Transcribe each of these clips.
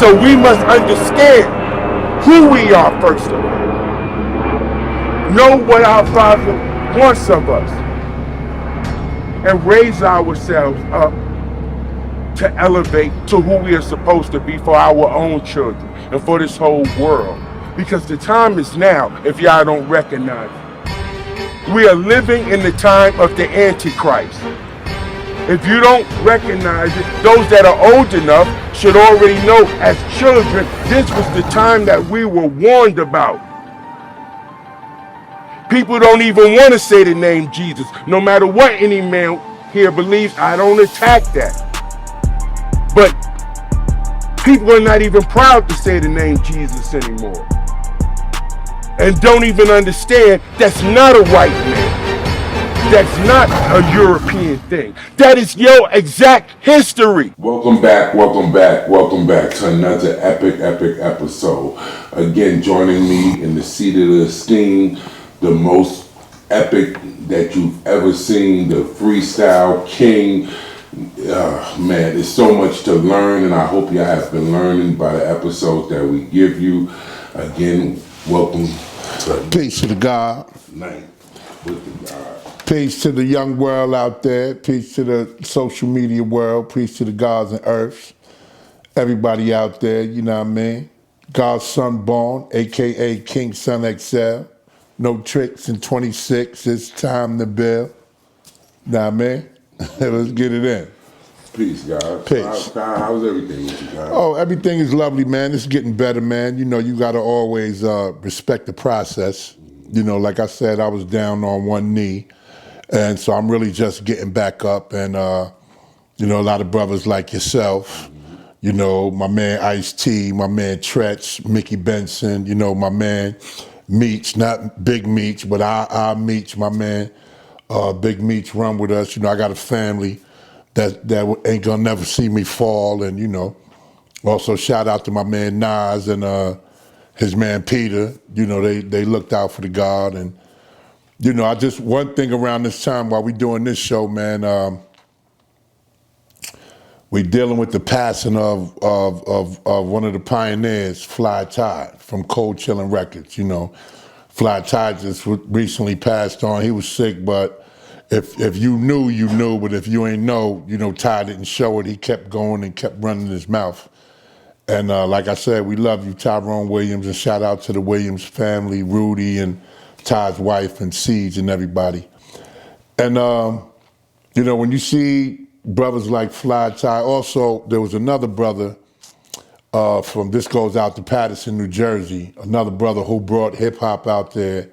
So we must understand who we are first of all. Know what our Father wants of us and raise ourselves up to elevate to who we are supposed to be for our own children and for this whole world. Because the time is now, if y'all don't recognize it. We are living in the time of the Antichrist. If you don't recognize it, those that are old enough should already know as children, this was the time that we were warned about. People don't even want to say the name Jesus. No matter what any man here believes, I don't attack that. But people are not even proud to say the name Jesus anymore. And don't even understand that's not a white man. That's not a European thing. That is your exact history. Welcome back to another epic episode. Again, joining me in the seat of the Esteemed, the most epic that you've ever seen, the freestyle king. Man, there's so much to learn, and I hope you have been learning by the episodes that we give you. Again, welcome to Peace to the God. Night with the God. Peace to the young world out there. Peace to the social media world. Peace to the gods and earths. Everybody out there, you know what I mean? God's son born, a.k.a. King Son XL. No tricks in 26. It's time to build. Know what I mean? Let's get it in. Peace, guys. Peace. How's everything with you guys? Oh, everything is lovely, man. It's getting better, man. You know, you got to always respect the process. You know, like I said, I was down on one knee. And so I'm really just getting back up. And, you know, a lot of brothers like yourself, you know, my man Ice-T, my man Tretch, Mickey Benson, you know, my man Meech, not Big Meech, but I Meech, my man Big Meech run with us. You know, I got a family that ain't gonna never see me fall. And, you know, also shout out to my man Nas and his man Peter. You know, they looked out for the God. And, you know, one thing around this time while we doing this show, man, we dealing with the passing of one of the pioneers, Fly Tide from Cold Chillin' Records. You know, Fly Tide just recently passed on. He was sick, but if you knew, you knew. But if you ain't know, you know, Ty didn't show it. He kept going and kept running his mouth. And like I said, we love you, Tyrone Williams, and shout out to the Williams family, Rudy and Ty's wife and Siege and everybody. And, you know, when you see brothers like Fly Ty, also there was another brother this goes out to Paterson, New Jersey, another brother who brought hip hop out there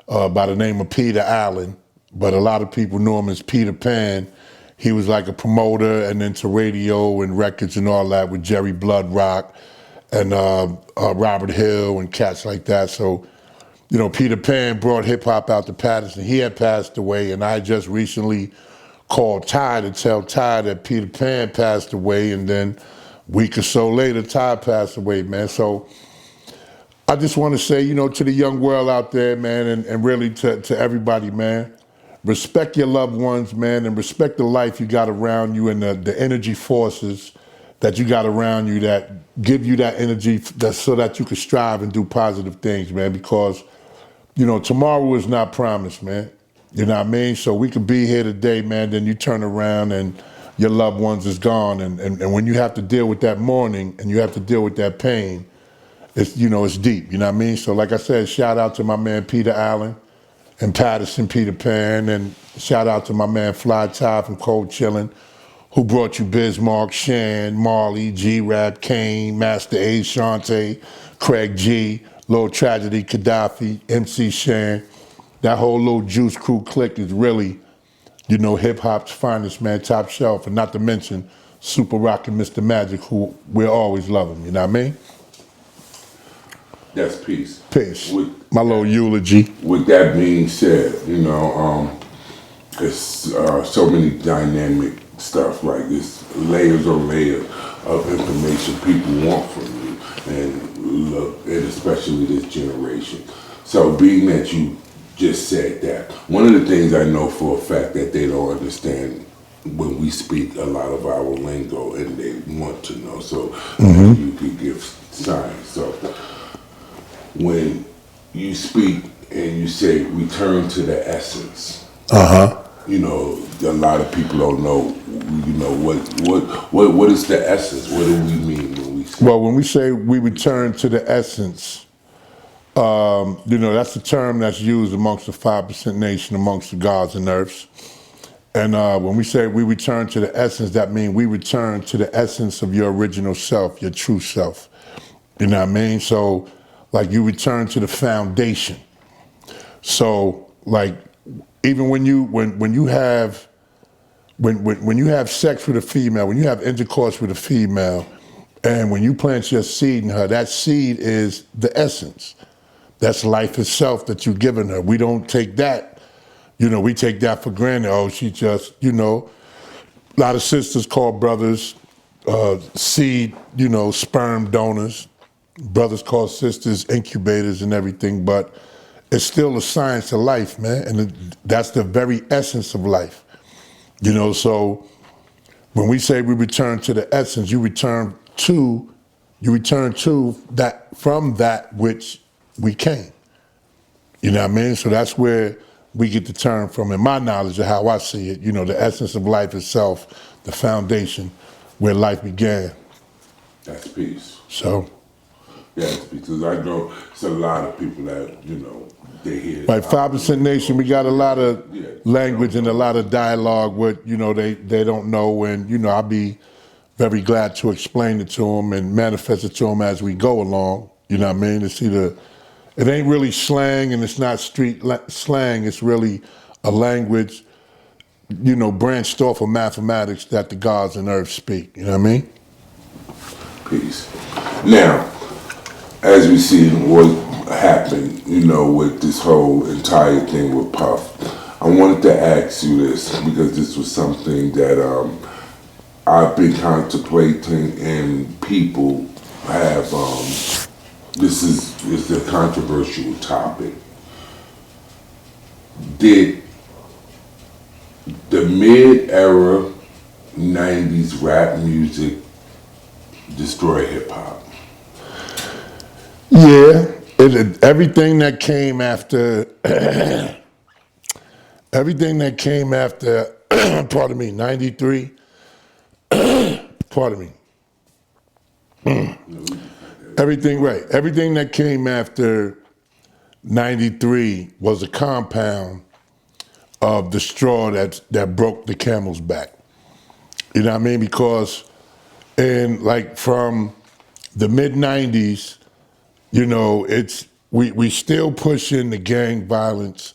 by the name of Peter Allen, but a lot of people knew him as Peter Pan. He was like a promoter and into radio and records and all that with Jerry Bloodrock and Robert Hill and cats like that. So, you know, Peter Pan brought hip-hop out to Paterson. He had passed away, and I just recently called Ty to tell Ty that Peter Pan passed away, and then a week or so later, Ty passed away, man. So I just want to say, you know, to the young world out there, man, and really to everybody, man, respect your loved ones, man, and respect the life you got around you and the energy forces that you got around you that give you that energy so that you can strive and do positive things, man, because you know, tomorrow is not promised, man. You know what I mean? So we could be here today, man, then you turn around and your loved ones is gone. And when you have to deal with that mourning and you have to deal with that pain, it's, you know, it's deep, you know what I mean? So like I said, shout out to my man Peter Allen and Patterson Peter Pan, and shout out to my man Fly Ty from Cold Chillin', who brought you Bismarck, Shan, Marley, G-Rap, Kane, Master A, Shante, Craig G, Lil Tragedy, Gaddafi, MC Shan. That whole little Juice Crew clique is really, you know, hip-hop's finest, man, top shelf. And not to mention Super Rockin' Mr. Magic, who we'll always love him, you know what I mean? That's peace. Peace. My little eulogy. With that being said, you know, there's so many dynamic stuff, like this layers on layers of information people want from you. And look, and especially this generation. So being that you just said that, one of the things I know for a fact that they don't understand when we speak a lot of our lingo, and they want to know. So you could give science. So when you speak and you say return to the essence, you know, a lot of people don't know, you know, what is the essence? What do we mean when we say? Well, when we say we return to the essence, you know, that's a term that's used amongst the 5% nation, amongst the gods and earths. And when we say we return to the essence, that means we return to the essence of your original self, your true self. You know what I mean? So, like, you return to the foundation. So, like, even when you have sex with a female, when you have intercourse with a female, and when you plant your seed in her, that seed is the essence. That's life itself that you've given her. We don't take that, you know, we take that for granted. Oh, she just, you know, a lot of sisters call brothers seed, you know, sperm donors. Brothers call sisters incubators and everything, but it's still a science of life, man. And that's the very essence of life. You know, so when we say we return to the essence, you return to that, from that which we came. You know what I mean? So that's where we get the term from, in my knowledge of how I see it, you know, the essence of life itself, the foundation where life began. That's peace. So. Yes, because I know it's a lot of people that, you know, they hear. Like 5% Nation, we got a lot of language and a lot of dialogue with, you know, they don't know, and, you know, I'll be very glad to explain it to them and manifest it to them as we go along. You know what I mean? It's either, it ain't really slang and it's not street slang, it's really a language, you know, branched off of mathematics that the gods and earth speak. You know what I mean? Peace. Now, as we see what happened, you know, with this whole entire thing with Puff, I wanted to ask you this because this was something that I've been contemplating, and people have. This is a controversial topic. Did the mid-era '90s rap music destroy hip hop? Yeah, everything that came after, pardon me, 93, pardon me. Everything that came after 93 was a compound of the straw that broke the camel's back. You know what I mean? Because from the mid-90s, you know, we still pushing the gang violence,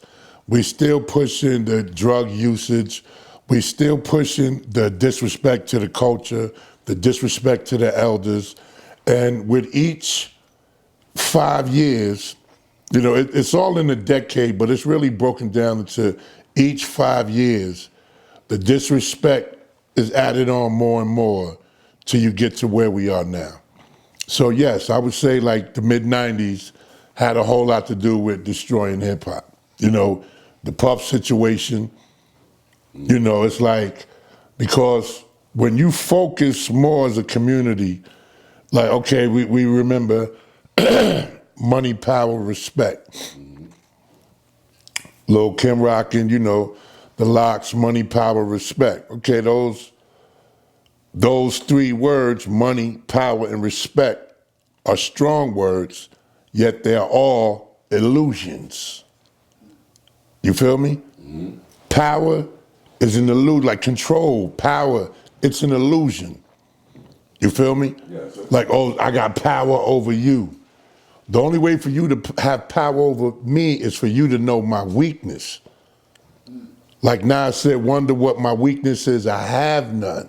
we still pushing the drug usage, we still pushing the disrespect to the culture, the disrespect to the elders, and with each 5 years, you know, it's all in a decade, but it's really broken down into each 5 years, the disrespect is added on more and more till you get to where we are now. So yes, I would say like the mid-90s had a whole lot to do with destroying hip hop. You know, the Puff situation, you know, it's like, because when you focus more as a community, like, okay, we remember money, power, respect. Lil' Kim rockin', you know, the locks, money, power, respect. Okay, those three words, money, power, and respect, are strong words, yet they are all illusions. You feel me? Mm-hmm. Power is an illusion, like control, power, it's an illusion. You feel me? Yes, sir. Like, oh, I got power over you. The only way for you to have power over me is for you to know my weakness. Like Nas said, wonder what my weakness is, I have none.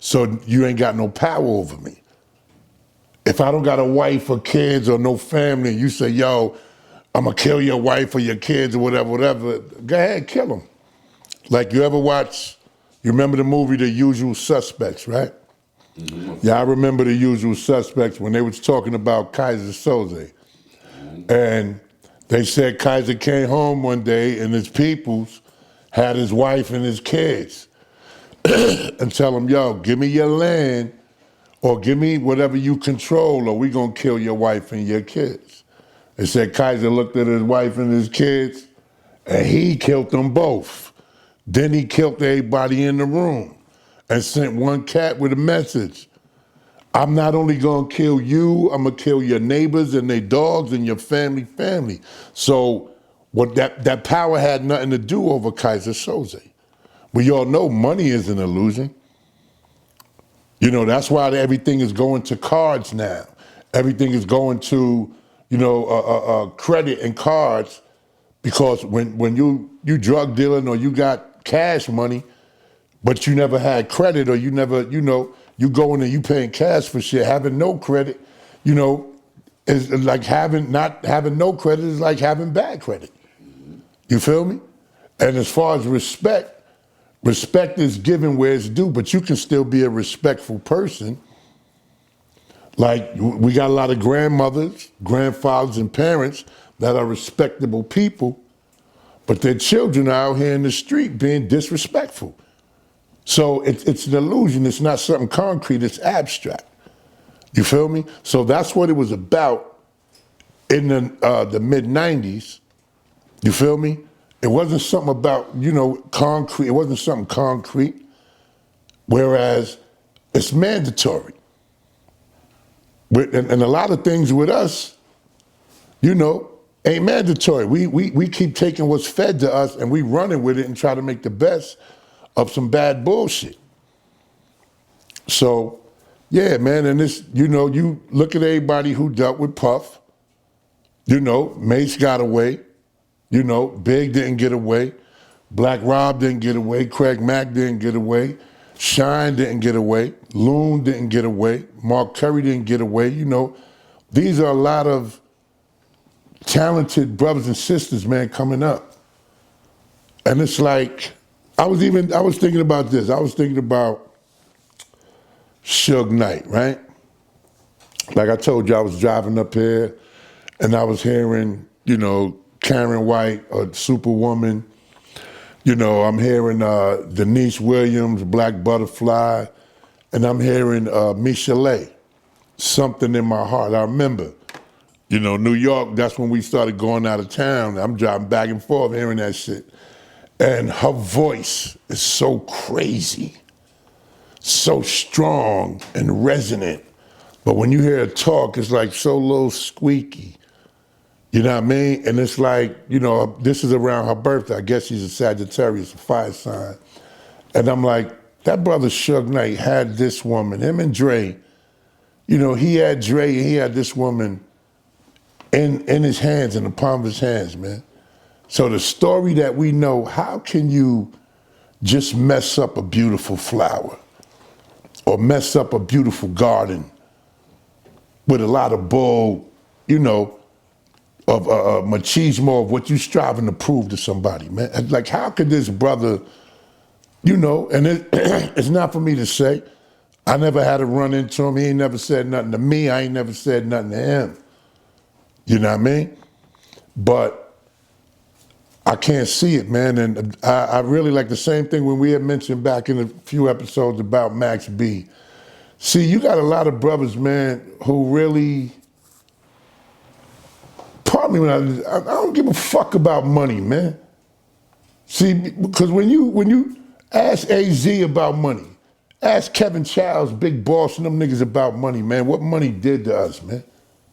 So you ain't got no power over me. If I don't got a wife or kids or no family, you say, yo, I'm gonna kill your wife or your kids or whatever, go ahead, kill them. Like you remember the movie The Usual Suspects, right? Mm-hmm. Yeah, I remember The Usual Suspects when they was talking about Kaiser Soze. Mm-hmm. And they said Kaiser came home one day and his peoples had his wife and his kids and tell him, yo, give me your land or give me whatever you control, or we gonna kill your wife and your kids. They said Kaiser looked at his wife and his kids, and he killed them both. Then he killed everybody in the room and sent one cat with a message. I'm not only gonna kill you, I'm gonna kill your neighbors and their dogs and your family. So what that power had nothing to do over Kaiser Soze. We all know money is an illusion. You know, that's why everything is going to cards now. Everything is going to, credit and cards, because when you drug dealing or you got cash money, but you never had credit, or you never, you going and you paying cash for shit, having no credit, is like not having no credit is like having bad credit. You feel me? And as far as respect is given where it's due, but you can still be a respectful person. Like, we got a lot of grandmothers, grandfathers, and parents that are respectable people, but their children are out here in the street being disrespectful. So it's an illusion. It's not something concrete. It's abstract. You feel me? So that's what it was about in the mid-'90s. You feel me? It wasn't something about, concrete. It wasn't something concrete, whereas it's mandatory. And a lot of things with us, ain't mandatory. We keep taking what's fed to us and we running with it and try to make the best of some bad bullshit. So, yeah, man, and this, you look at everybody who dealt with Puff. Mace got away. Big didn't get away. Black Rob didn't get away. Craig Mack didn't get away. Shine didn't get away. Loon didn't get away. Mark Curry didn't get away. These are a lot of talented brothers and sisters, man, coming up. And it's like, I was thinking about this. I was thinking about Suge Knight, right? Like I told you, I was driving up here and I was hearing, Karen White or Superwoman. I'm hearing Denise Williams, Black Butterfly, and I'm hearing Michelet, Something in My Heart. I remember, New York, that's when we started going out of town. I'm driving back and forth hearing that shit. And her voice is so crazy, so strong and resonant. But when you hear her talk, it's like so little squeaky. You know what I mean? And it's like, this is around her birthday. I guess she's a Sagittarius, a fire sign. And I'm like, that brother Suge Knight had this woman, him and Dre. He had Dre and he had this woman in his hands, in the palm of his hands, man. So the story that we know, how can you just mess up a beautiful flower or mess up a beautiful garden with a lot of bull, of machismo, of what you striving to prove to somebody, man? Like, how could this brother, and it's not for me to say. I never had to run into him. He ain't never said nothing to me. I ain't never said nothing to him. You know what I mean? But I can't see it, man. And I really like the same thing when we had mentioned back in a few episodes about Max B. See, you got a lot of brothers, man, who really, pardon me, I don't give a fuck about money, man. See, because when you ask AZ about money, ask Kevin Childs, Big Boss, and them niggas about money, man, what money did to us, man.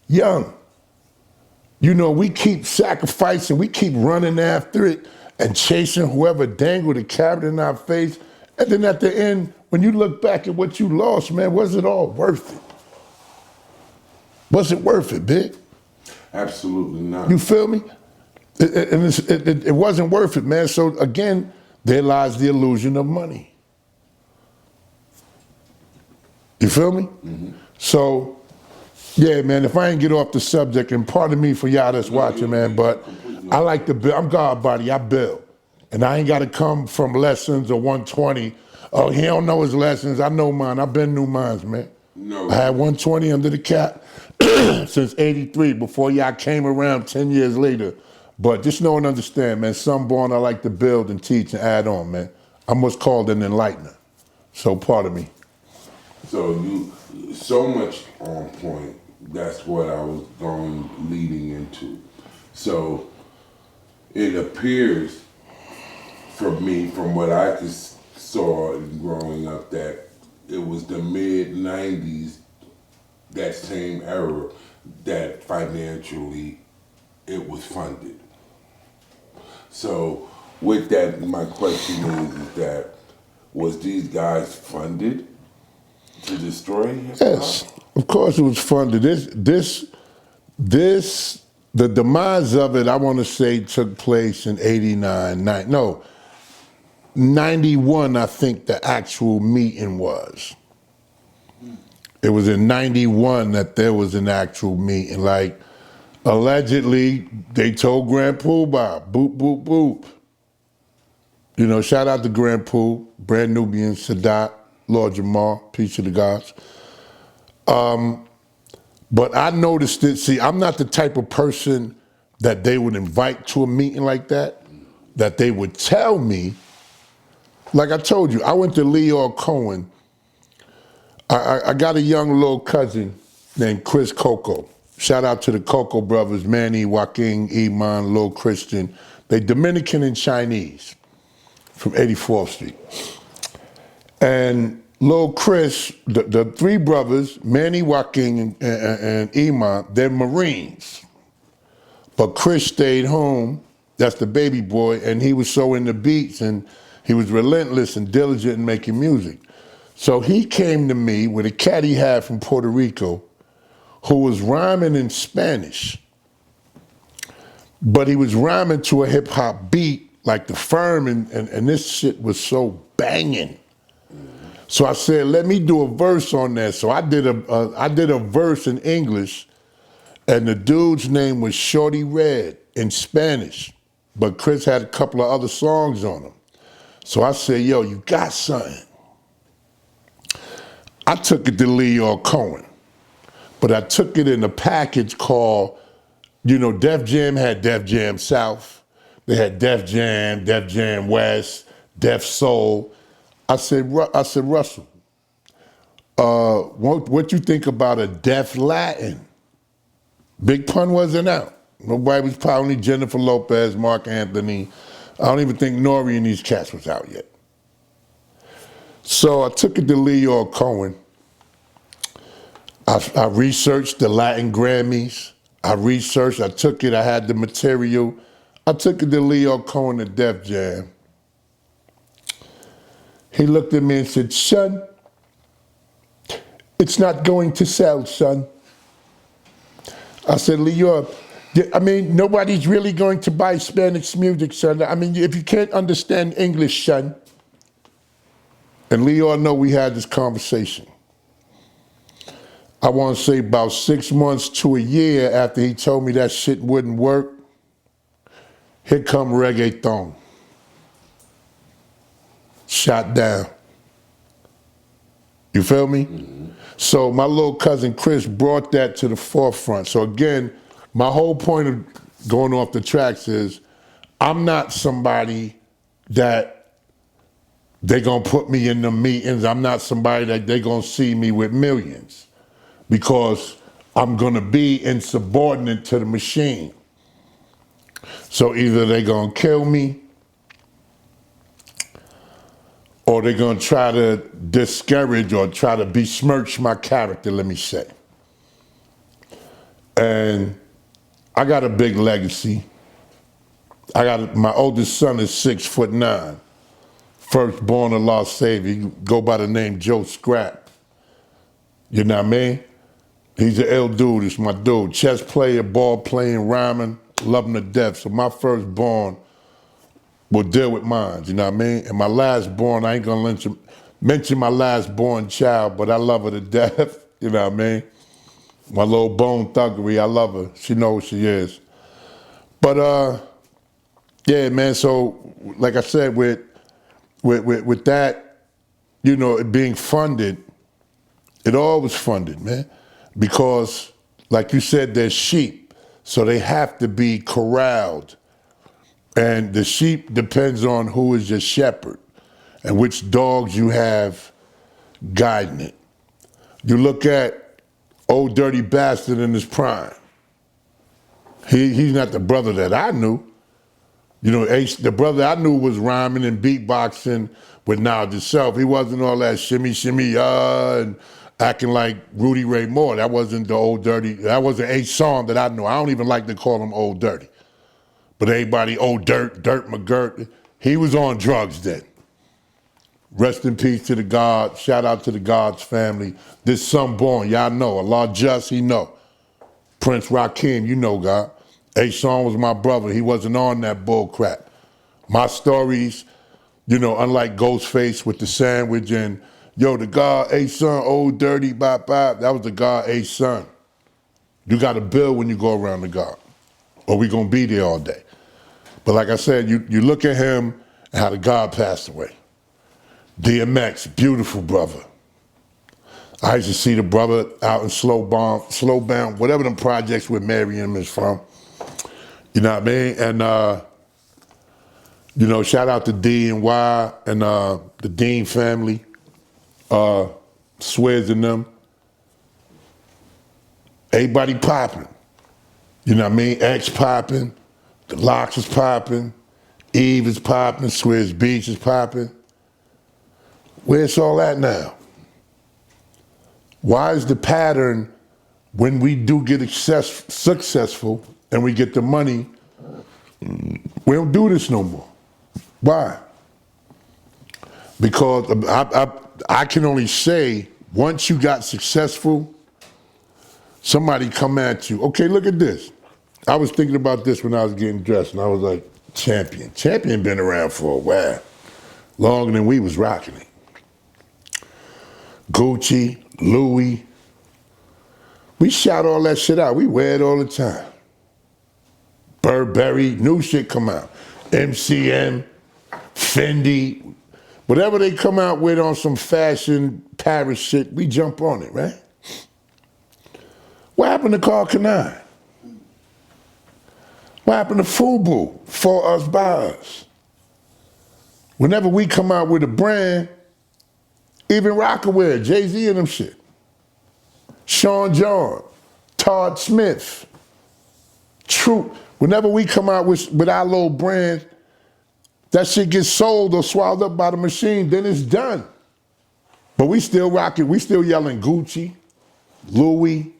Young. We keep sacrificing, we keep running after it and chasing whoever dangled a carrot in our face. And then at the end, when you look back at what you lost, man, was it all worth it? Was it worth it, Big? Absolutely not. You feel me? It wasn't worth it, man. So again, there lies the illusion of money. You feel me? Mm-hmm. So, yeah, man, if I ain't get off the subject, and pardon me for y'all that's watching, man, but I like to build. I'm God body, I build. And I ain't got to come from lessons or 120. Oh, he don't know his lessons. I know mine. I've been new mines, man. No. I had 120 under the cap since 83, before y'all came around 10 years later. But just know and understand, man, Sunborn, I like to build and teach and add on, man. I'm what's called an enlightener. So pardon me. So you so much on point. That's what I was leading into. So it appears from me, from what I just saw growing up, that it was the mid '90s, that same era, that financially it was funded. So with that, my question is that was these guys funded to destroy hip hop? Yes, of course it was funded. The demise of it, I want to say, took place in '89. No, '91. I think the actual meeting was. It was in '91 that there was an actual meeting. Like, allegedly, they told Grand Poobah, boop, boop, boop. You know, shout out to Grand Poo, Brand Nubian, Sadat, Lord Jamal, peace to the gods. But I noticed it. See, I'm not the type of person that they would invite to a meeting like that they would tell me. Like I told you, I went to Leo Cohen. I got a young little cousin named Chris Coco. Shout out to the Coco brothers, Manny, Joaquin, Iman, Lil Christian. They Dominican and Chinese from 84th Street. And Lil Chris, the three brothers, Manny, Joaquin, and Iman, they're Marines. But Chris stayed home, that's the baby boy, and he was so into beats and he was relentless and diligent in making music. So he came to me with a cat he had from Puerto Rico who was rhyming in Spanish, but he was rhyming to a hip hop beat like the Firm, and this shit was so banging. So I said, let me do a verse on that. So I did a verse in English, and the dude's name was Shorty Red in Spanish, but Chris had a couple of other songs on him. So I said, yo, you got something. I took it to Leo Cohen, but I took it in a package called, you know, Def Jam had Def Jam South. They had Def Jam West, Def Soul. I said, Russell, what you think about a Def Latin? Big Pun wasn't out. Nobody was probably Jennifer Lopez, Mark Anthony. I don't even think Nori and these cats was out yet. So I took it to Leo Cohen. I researched the Latin Grammys. I took it, I had the material. I took it to Leo Cohen at Def Jam. He looked at me and said, son, it's not going to sell, son. I said, Leo, I mean, nobody's really going to buy Spanish music, son. I mean, if you can't understand English, son. And Leo, know we had this conversation. I want to say about 6 months to a year after he told me that shit wouldn't work, here come reggaeton. Shot down. You feel me? Mm-hmm. So my little cousin Chris brought that to the forefront. So again, my whole point of going off the tracks is I'm not somebody that they gonna put me in the meetings. I'm not somebody that they gonna see me with millions, because I'm gonna be insubordinate to the machine. So either they gonna kill me or they're gonna try to discourage or try to besmirch my character, let me say. And I got a big legacy. My oldest son is 6'9", firstborn of Lost Savior. He go by the name Joe Scrap. You know what I mean? He's an ill dude, it's my dude. Chess player, ball playing, rhyming, love him to death. So my firstborn will deal with mine, you know what I mean? And my last born, I ain't gonna mention my last born child, but I love her to death, you know what I mean? My little bone thuggery, I love her. She knows who she is. But yeah, man, so like I said, with that, you know, it being funded, it all was funded, man. Because, like you said, they're sheep, so they have to be corralled. And the sheep depends on who is your shepherd and which dogs you have guiding it. You look at Old Dirty Bastard in his prime. He's not the brother that I knew. You know, the brother I knew was rhyming and beatboxing with knowledge himself. He wasn't all that shimmy, shimmy, and acting like Rudy Ray Moore. That wasn't the Old Dirty. That wasn't a song that I knew. I don't even like to call him Old Dirty. But everybody, Old Dirt McGirt, he was on drugs then. Rest in peace to the God. Shout out to the God's family. This son born, y'all know. Allah just, he know. Prince Rakim, you know God. A-Song was my brother. He wasn't on that bull crap. My stories, you know, unlike Ghostface with the sandwich and, yo, the God, A-Son, Old Dirty, bop, bop, that was the God, A-Son. You got to build when you go around the God, or we going to be there all day. But like I said, you look at him and how the God passed away. DMX, beautiful brother. I used to see the brother out in Slowbound, whatever them projects where Miriam is from. You know what I mean? And, you know, shout out to D and Y and the Dean family, Swizz and them. Everybody popping. You know what I mean? X popping, the Locks is popping, Eve is popping, Swizz Beach is popping. Where's all that now? Why is the pattern when we do get successful and we get the money, we don't do this no more? Why? Because I can only say once you got successful, somebody come at you. Okay, look at this. I was thinking about this when I was getting dressed and I was like, Champion. Champion been around for a while, longer than we was rocking it. Gucci, Louis, we shout all that shit out. We wear it all the time. Burberry, new shit come out. MCM, Fendi, whatever they come out with on some fashion Paris shit, we jump on it, right? What happened to Carl Kanai? What happened to FUBU? For us, by us. Whenever we come out with a brand, even Rockaware, Jay-Z and them shit. Sean John, Todd Smith, True. Whenever we come out with our little brand, that shit gets sold or swallowed up by the machine, then it's done. But we still rocking, we still yelling Gucci, Louis.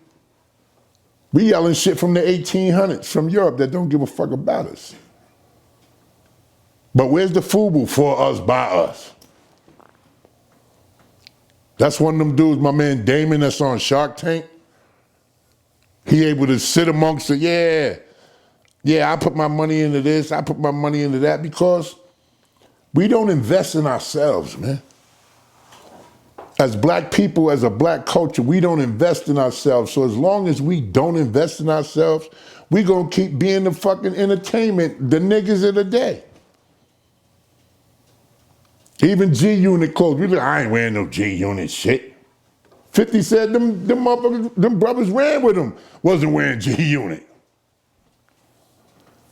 We yelling shit from the 1800s from Europe that don't give a fuck about us. But where's the FUBU? For us, by us. That's one of them dudes, my man Damon, that's on Shark Tank. He able to sit amongst the, yeah, I put my money into this, I put my money into that, because we don't invest in ourselves, man. As black people, as a black culture, we don't invest in ourselves. So as long as we don't invest in ourselves, we gonna keep being the fucking entertainment, the niggas of the day. Even G-Unit clothes, we like, I ain't wearing no G-Unit shit. 50 said them motherfuckers, them brothers ran with him, wasn't wearing G-Unit.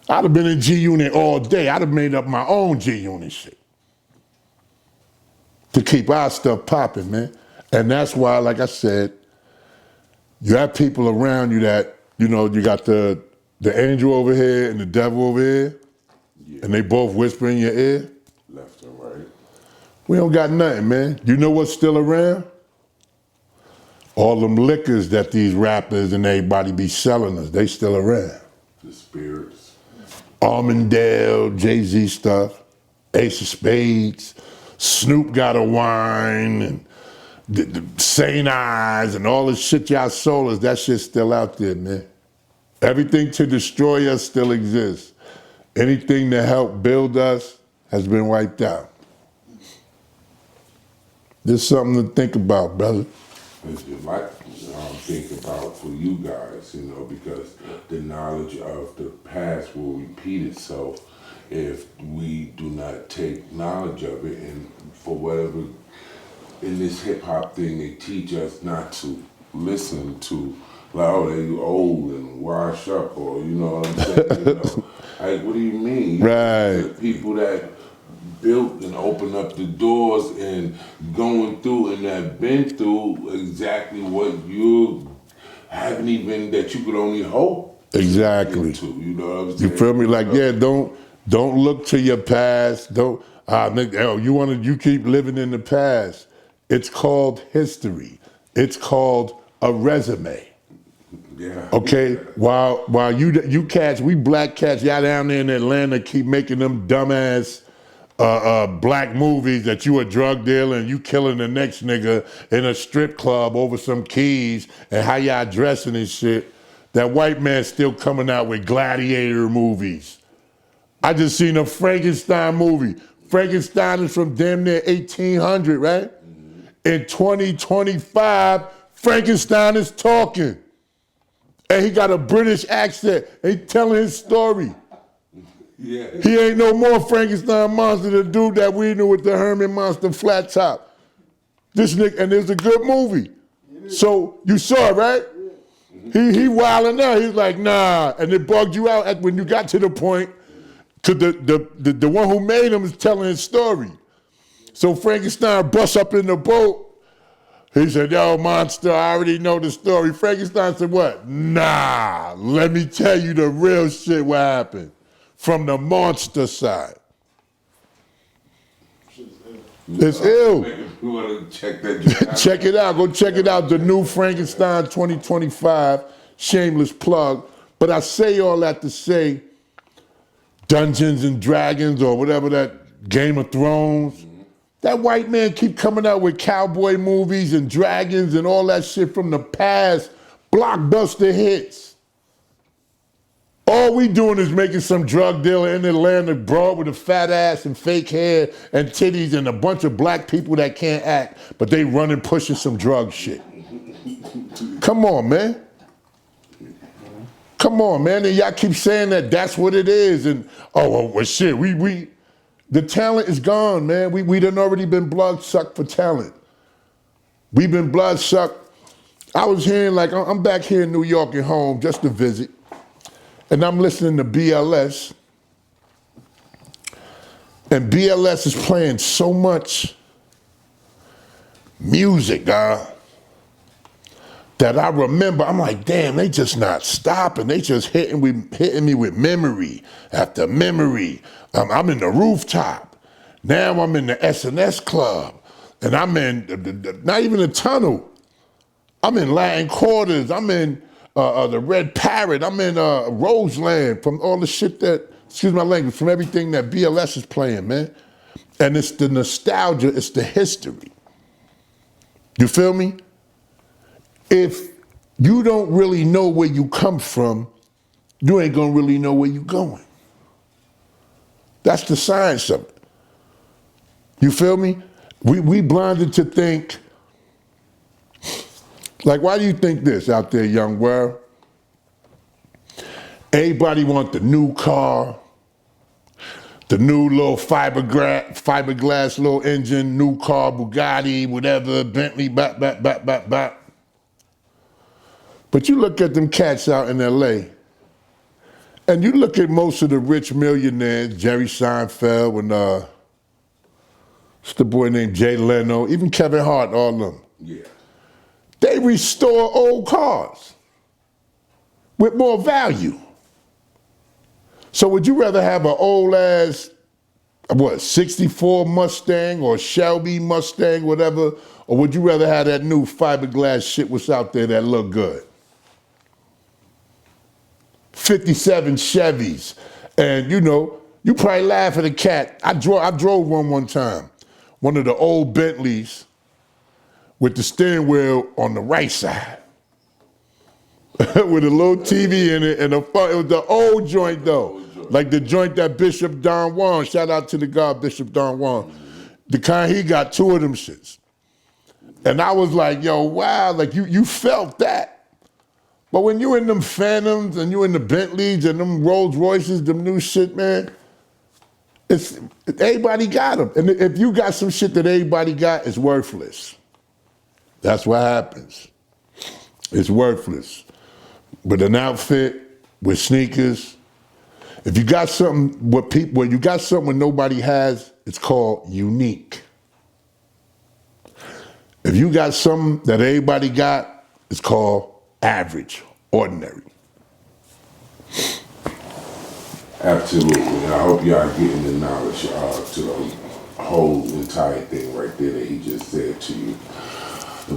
I'd have been in G-Unit all day. I'd have made up my own G-Unit shit to keep our stuff popping, man. And that's why, like I said, you have people around you that, you know, you got the angel over here and the devil over here, and they both whisper in your ear. Left and right. We don't got nothing, man. You know what's still around? All them liquors that these rappers and everybody be selling us, they still around. The spirits. Armandale, Jay-Z stuff, Ace of Spades, Snoop got a wine, and the St. Eyes, and all the shit y'all sold us, that shit's still out there, man. Everything to destroy us still exists. Anything to help build us has been wiped out. There's something to think about, brother. As you might think about for you guys, you know, because the knowledge of the past will repeat itself if we do not take knowledge of it, and for whatever, in this hip hop thing, they teach us not to listen to, like, oh, they old and wash up, or, you know what I'm saying? You know, like, what do you mean? Right. People that built and opened up the doors and going through and have been through exactly what you haven't even, that you could only hope Exactly. into, you know what I'm saying? You feel me? Like, yeah, don't look to your past. Don't you keep living in the past. It's called history. It's called a resume. Yeah. Okay? While you cats, we black cats, y'all down there in Atlanta keep making them dumbass black movies that you a drug dealer and you killing the next nigga in a strip club over some keys and how y'all dressing and shit. That white man's still coming out with gladiator movies. I just seen a Frankenstein movie. Frankenstein is from damn near 1800, right? In 2025, Frankenstein is talking. And he got a British accent. He telling his story. Yeah. He ain't no more Frankenstein monster, the dude that we knew with the Herman monster flat top. This nigga, and it's a good movie. So you saw it, right? He wilding out. He's like, nah. And it bugged you out when you got to the point, because the one who made him is telling his story. So Frankenstein busts up in the boat. He said, yo, monster, I already know the story. Frankenstein said, what? Nah, let me tell you the real shit what happened from the monster side. It's ill. You want to check that out? Check it out. Go check it out. The new Frankenstein 2025. Shameless plug. But I say all that to say Dungeons and Dragons or whatever that Game of Thrones. That white man keep coming out with cowboy movies and dragons and all that shit from the past. Blockbuster hits. All we doing is making some drug dealer in Atlanta broad with a fat ass and fake hair and titties and a bunch of black people that can't act, but they running pushing some drug shit. Come on, man. Come on, man. And y'all keep saying that that's what it is. And well shit, the talent is gone, man. We done already been blood sucked for talent. We've been blood sucked. I was hearing, like, I'm back here in New York at home just to visit. And I'm listening to BLS. And BLS is playing so much music, that I remember, I'm like, damn, they just not stopping. They just hitting me with memory after memory. I'm in the rooftop. Now I'm in the S&S club. And I'm in, not even a tunnel. I'm in Latin Quarters. I'm in the Red Parrot. I'm in Roseland, from all the shit that, excuse my language, from everything that BLS is playing, man. And it's the nostalgia, it's the history. You feel me? If you don't really know where you come from, you ain't gonna really know where you're going. That's the science of it. You feel me? We blinded to think, like, why do you think this out there, young world? Everybody want the new car, the new little fiberglass little engine, new car, Bugatti, whatever, Bentley, bap. But you look at them cats out in LA, and you look at most of the rich millionaires, Jerry Seinfeld and what's the boy named Jay Leno, even Kevin Hart, all of them. Yeah. They restore old cars with more value. So would you rather have an old ass, 64 Mustang or Shelby Mustang, whatever, or would you rather have that new fiberglass shit what's out there that look good? 57 Chevys, and you probably laugh at a cat. I drove one time, one of the old Bentleys with the steering wheel on the right side, with a little TV in it, and it was the old joint though, like the joint that Bishop Don Juan, shout out to the God Bishop Don Juan, the kind he got, two of them shits. And I was like, yo, wow, like you felt that. But when you in them Phantoms and you in the Bentleys and them Rolls Royces, them new shit, man, everybody got them. And if you got some shit that everybody got, it's worthless. That's what happens. It's worthless. With an outfit, with sneakers, If you got something when you got something nobody has, it's called unique. If you got something that everybody got, it's called average, ordinary. Absolutely. And I hope y'all getting the knowledge to the whole entire thing right there that he just said to you.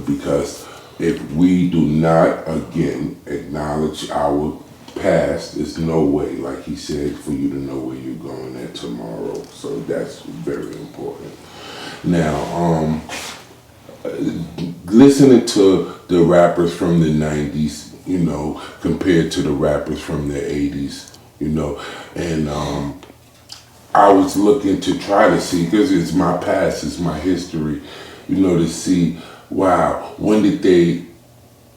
Because if we do not, again, acknowledge our past, there's no way, like he said, for you to know where you're going at tomorrow. So that's very important. Now, listening to the rappers from the 90s, you know, compared to the rappers from the 80s, you know, and I was looking to try to see, because it's my past, it's my history, you know, to see, wow, when did they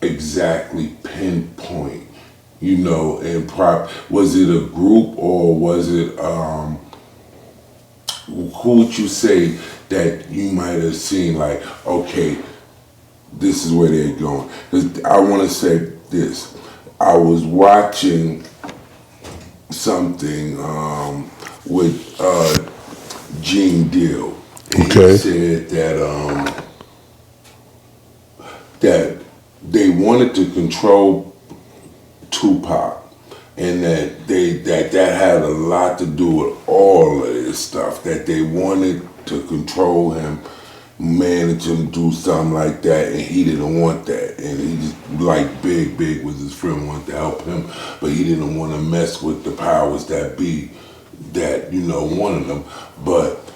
exactly pinpoint, you know, and was it a group or was it, who would you say that you might have seen like, okay, this is where they're going? Because I want to say this. I was watching something with Gene Deal. Okay. He said that that they wanted to control Tupac, and that had a lot to do with all of this stuff. That they wanted to control him, manage him, do something like that, and he didn't want that. And he just, like Big was his friend, wanted to help him, but he didn't want to mess with the powers that be that, you know, wanted them. But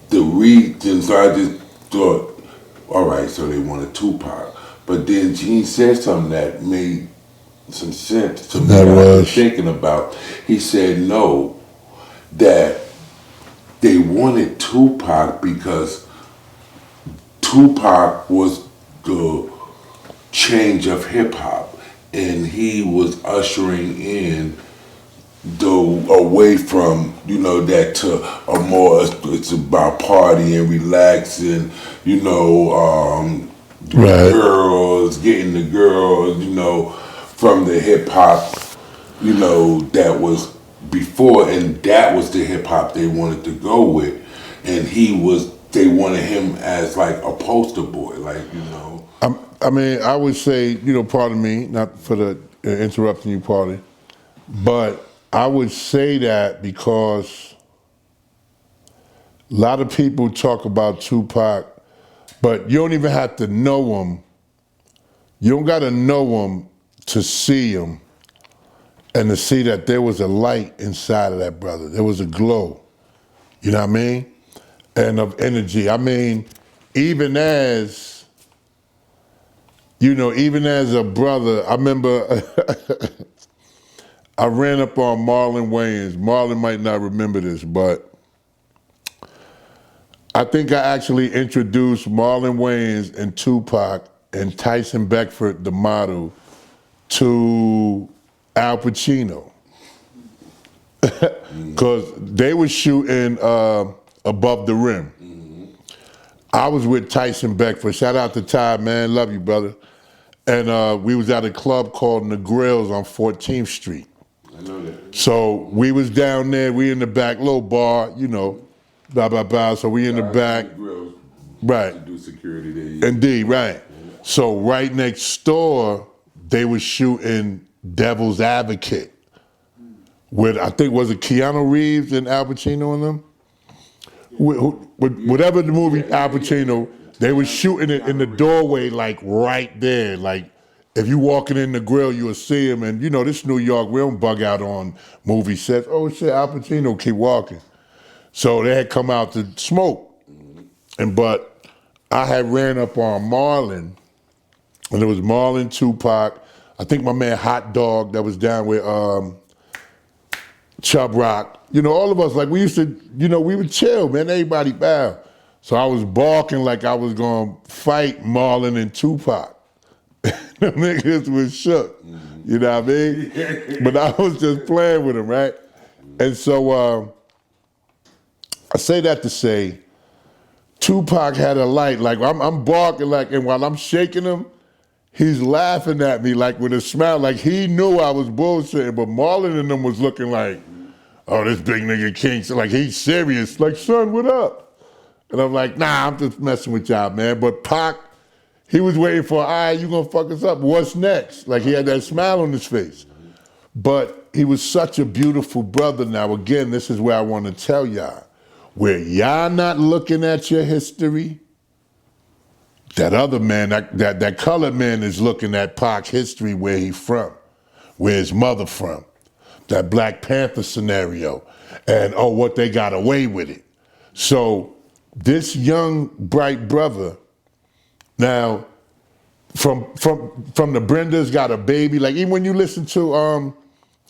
the reason, so I just thought, all right, so they wanted Tupac. But then Gene said something that made some sense to me that I was thinking about. He said no, that they wanted Tupac because Tupac was the change of hip hop, and he was ushering in away from, you know, that to a more, it's about partying, relaxing, you know, Right. girls, getting the girls, you know, from the hip hop, you know, that was before, and that was the hip hop they wanted to go with. And they wanted him as like a poster boy, like, you know. I mean, I would say, you know, pardon me, not for the interrupting you, party, but I would say that because a lot of people talk about Tupac, but you don't even have to know him. You don't got to know him to see him and to see that there was a light inside of that brother. There was a glow, you know what I mean? And of energy. I mean, even as, you know, even as a brother, I remember I ran up on Marlon Wayans. Marlon might not remember this, but I think I actually introduced Marlon Wayans and Tupac and Tyson Beckford, the model, to Al Pacino. Because they were shooting Above the Rim. I was with Tyson Beckford. Shout out to Ty, man. Love you, brother. And we was at a club called The Grills on 14th Street. I know that. So we was down there, we in the back, little bar, you know, blah, blah, blah. So we in the back. Right. To do security there. Yeah. Indeed, right. Yeah. So right next door, they was shooting Devil's Advocate with, I think, was it Keanu Reeves and Al Pacino in them? Whatever the movie, Al Pacino, they was shooting it in the doorway, like right there. Like if you walking in the grill, you'll see him. And you know, this New York, we don't bug out on movie sets. Oh shit, Al Pacino, keep walking. So they had come out to smoke. But I had ran up on Marlon, and it was Marlon, Tupac, I think my man Hot Dog that was down with Chubb Rock. You know, all of us, like we used to, you know, we would chill, man, everybody bow. So I was barking like I was gonna fight Marlon and Tupac. The niggas was shook, you know what I mean? But I was just playing with them, right? And so I say that to say, Tupac had a light, like I'm barking like, and while I'm shaking him, he's laughing at me like with a smile, like he knew I was bullshitting, but Marlon and them was looking like, oh, this big nigga King, so like he's serious. Like, son, what up? And I'm like, nah, I'm just messing with y'all, man. But Pac, he was waiting for, all right, you gonna fuck us up. What's next? Like he had that smile on his face. But he was such a beautiful brother. Now, again, this is where I want to tell y'all, where y'all not looking at your history, that other man, that colored man is looking at Pac's history, where he from, where his mother from, that Black Panther scenario, and oh, what they got away with it. So this young, bright brother, now, from the Brendas got a baby, like even when you listen to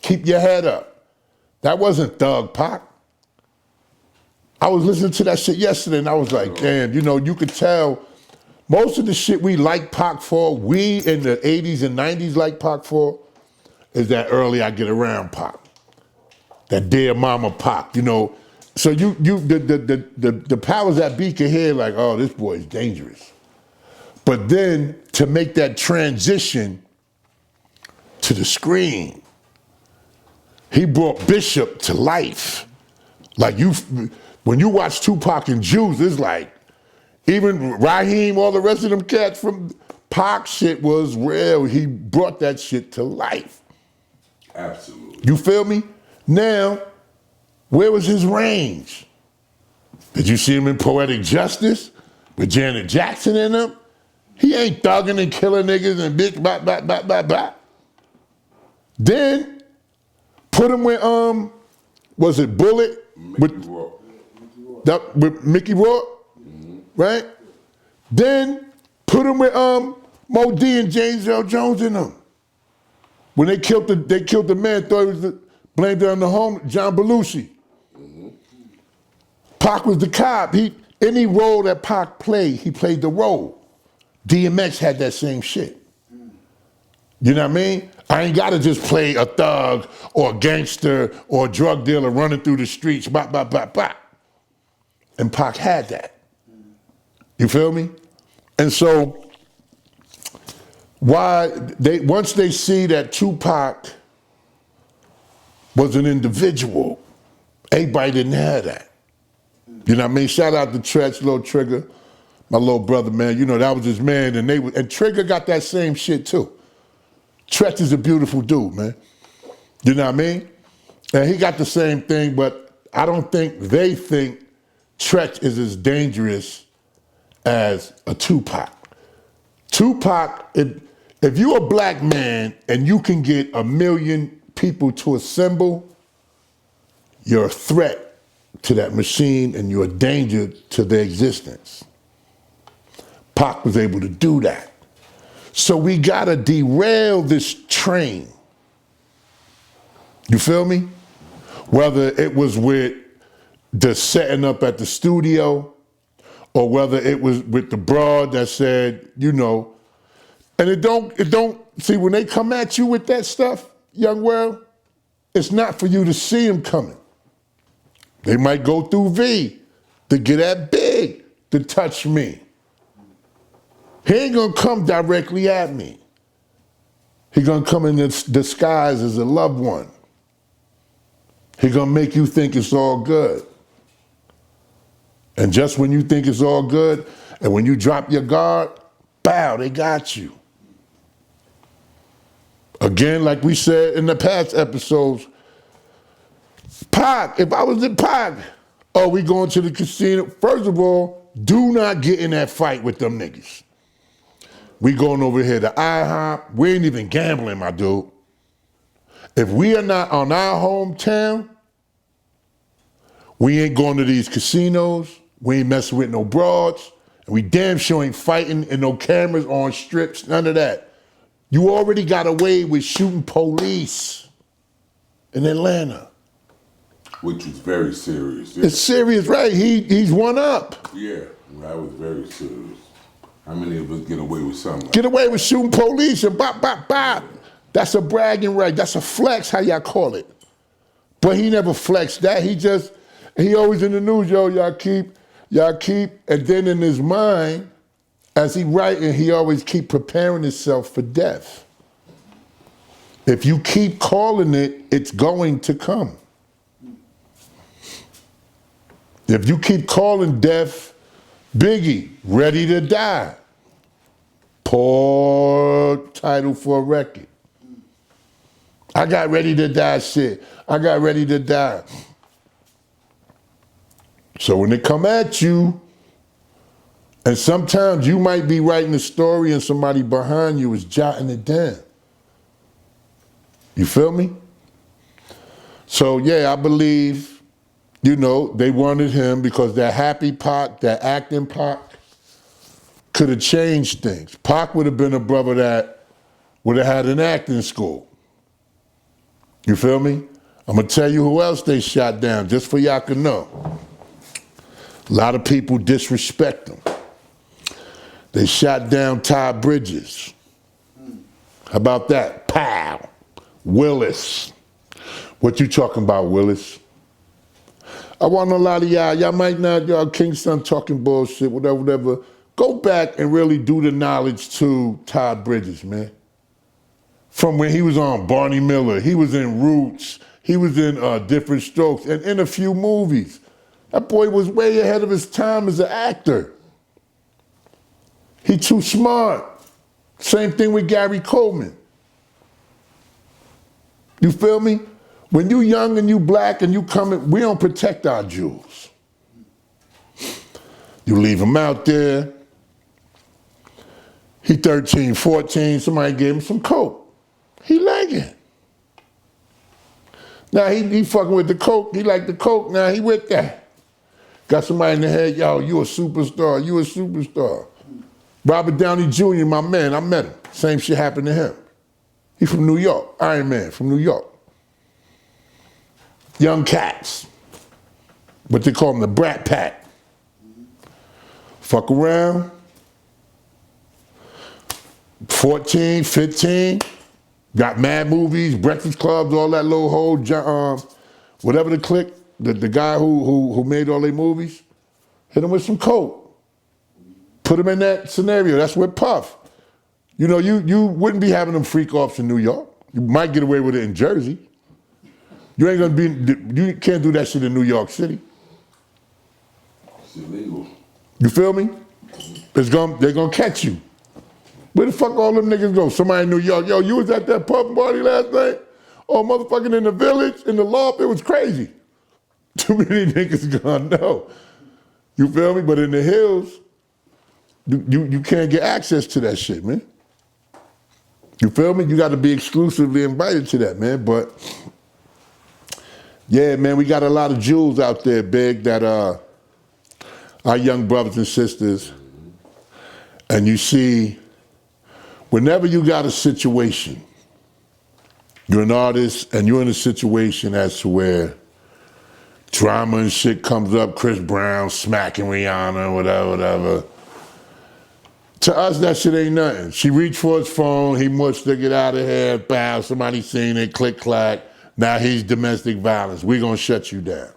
Keep Your Head Up, that wasn't Thug Pac. I was listening to that shit yesterday and I was like, damn, you know, you could tell most of the shit we like Pac for, we in the 80s and 90s like Pac for, is that early I Get Around Pac. That Dear Mama Pac, you know. So the powers that be can hear like, oh, this boy is dangerous. But then to make that transition to the screen, he brought Bishop to life. Like when you watch Tupac and Juice, it's like, even Raheem, all the rest of them cats from Pac shit was real. He brought that shit to life. Absolutely. You feel me? Now, where was his range? Did you see him in Poetic Justice with Janet Jackson in him? He ain't thugging and killing niggas and bitch, blah, blah, blah, blah, blah. Then, put him with, was it Bullet? Mickey Rourke. With Mickey Rourke? Right? Then put him with Mo D and James Earl Jones in them. When they killed the man, thought it was blamed it on the home, John Belushi. Pac was the cop. Any role that Pac played, he played the role. DMX had that same shit. You know what I mean? I ain't gotta just play a thug or a gangster or a drug dealer running through the streets, blah, blah, blah, blah. And Pac had that. You feel me? And so, once they see that Tupac was an individual, everybody didn't have that. You know what I mean? Shout out to Tretch, Lil Trigger, my little brother, man. You know, that was his man, and Trigger got that same shit too. Tretch is a beautiful dude, man. You know what I mean? And he got the same thing, but I don't think they think Tretch is as dangerous as a Tupac. Tupac, if you're a black man and you can get 1 million people to assemble, you're a threat to that machine and you're a danger to their existence. Pac was able to do that. So we gotta derail this train. You feel me? Whether it was with the setting up at the studio, or whether it was with the broad that said, you know, and it don't, see, when they come at you with that stuff, young world, it's not for you to see them coming. They might go through V to get that big to touch me. He ain't gonna come directly at me. He gonna come in this disguise as a loved one. He gonna make you think it's all good. And just when you think it's all good, and when you drop your guard, bow, they got you. Again, like we said in the past episodes, Pac, if I was in Pac, oh, we going to the casino. First of all, do not get in that fight with them niggas. We going over here to IHOP. We ain't even gambling, my dude. If we are not on our hometown, we ain't going to these casinos. We ain't messing with no broads. And we damn sure ain't fighting and no cameras on strips, none of that. You already got away with shooting police in Atlanta. Which was very serious. Yeah. It's serious, right? He's one up. Yeah, that was very serious. How many of us get away with something? Get away with shooting police and bop, bop, bop. That's a bragging right. That's a flex, how y'all call it. But he never flexed that. He always in the news, yo, y'all keep. And then in his mind, as he writing, he always keep preparing himself for death. If you keep calling it, it's going to come. If you keep calling death Biggie, Ready to Die, poor title for a record. I got Ready to Die shit. I got Ready to Die. So when they come at you, and sometimes you might be writing a story and somebody behind you is jotting it down. You feel me? So yeah, I believe, you know, they wanted him because that happy Pac, that acting Pac, could have changed things. Pac would have been a brother that would have had an acting school. You feel me? I'm gonna tell you who else they shot down, just for y'all to know. A lot of people disrespect them. They shot down Ty Bridges. How about that? Pow! Willis. What you talking about, Willis? I want a lot of y'all might not, y'all Kingston talking bullshit, whatever. Go back and really do the knowledge to Ty Bridges, man. From when he was on Barney Miller, he was in Roots, he was in Different Strokes, and in a few movies. That boy was way ahead of his time as an actor. He too smart. Same thing with Gary Coleman. You feel me? When you young and you black and you coming, we don't protect our jewels. You leave him out there. He 13, 14, somebody gave him some coke. He legging. Now he fucking with the coke, he like the coke, now he with that. Got somebody in the head, yo, you a superstar, you a superstar. Robert Downey Jr., my man, I met him. Same shit happened to him. He from New York, Iron Man from New York. Young cats, what they call them, the Brat Pack. Fuck around, 14, 15, got mad movies, Breakfast Clubs, all that little whole, whatever the clique, the guy who made all their movies, hit him with some coke. Put him in that scenario. That's with Puff. You know, you wouldn't be having them freak offs in New York. You might get away with it in Jersey. You ain't gonna be, you can't do that shit in New York City. It's illegal. You feel me? They're gonna catch you. Where the fuck all them niggas go? Somebody in New York, yo, you was at that pub party last night? Oh, motherfucking in the village, in the loft, it was crazy. Too many niggas gonna know. You feel me? But in the hills, you can't get access to that shit, man. You feel me? You got to be exclusively invited to that, man. But yeah, man, we got a lot of jewels out there, Big, that our young brothers and sisters. And you see, whenever you got a situation, you're an artist and you're in a situation as to where drama and shit comes up, Chris Brown smacking Rihanna, whatever. To us, that shit ain't nothing. She reached for his phone, he mushed to get out of here, bow, somebody seen it, click, clack. Now he's domestic violence. We're gonna shut you down.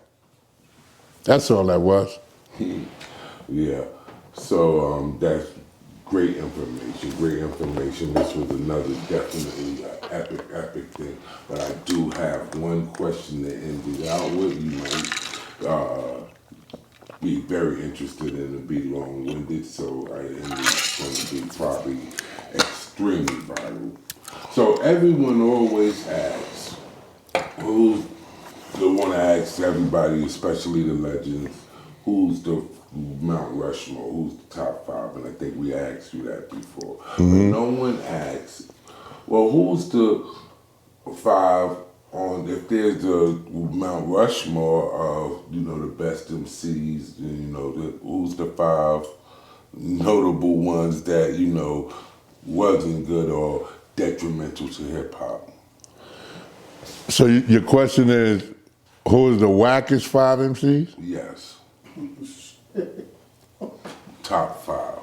That's all that was. Yeah, so that's great information. This was another definitely epic thing. But I do have one question to end it out with. You might be very interested in and be long-winded, so I end it going to be probably extremely viral. So everyone always asks, who's the one I ask everybody, especially the legends, who's the Mount Rushmore, who's the top five? And I think we asked you that before. Mm-hmm. But no one asks, well, who's the five on, if there's the Mount Rushmore of, you know, the best MCs, you know, who's the five notable ones that, you know, wasn't good or detrimental to hip hop? So your question is, who is the wackest five MCs? Yes. Top five.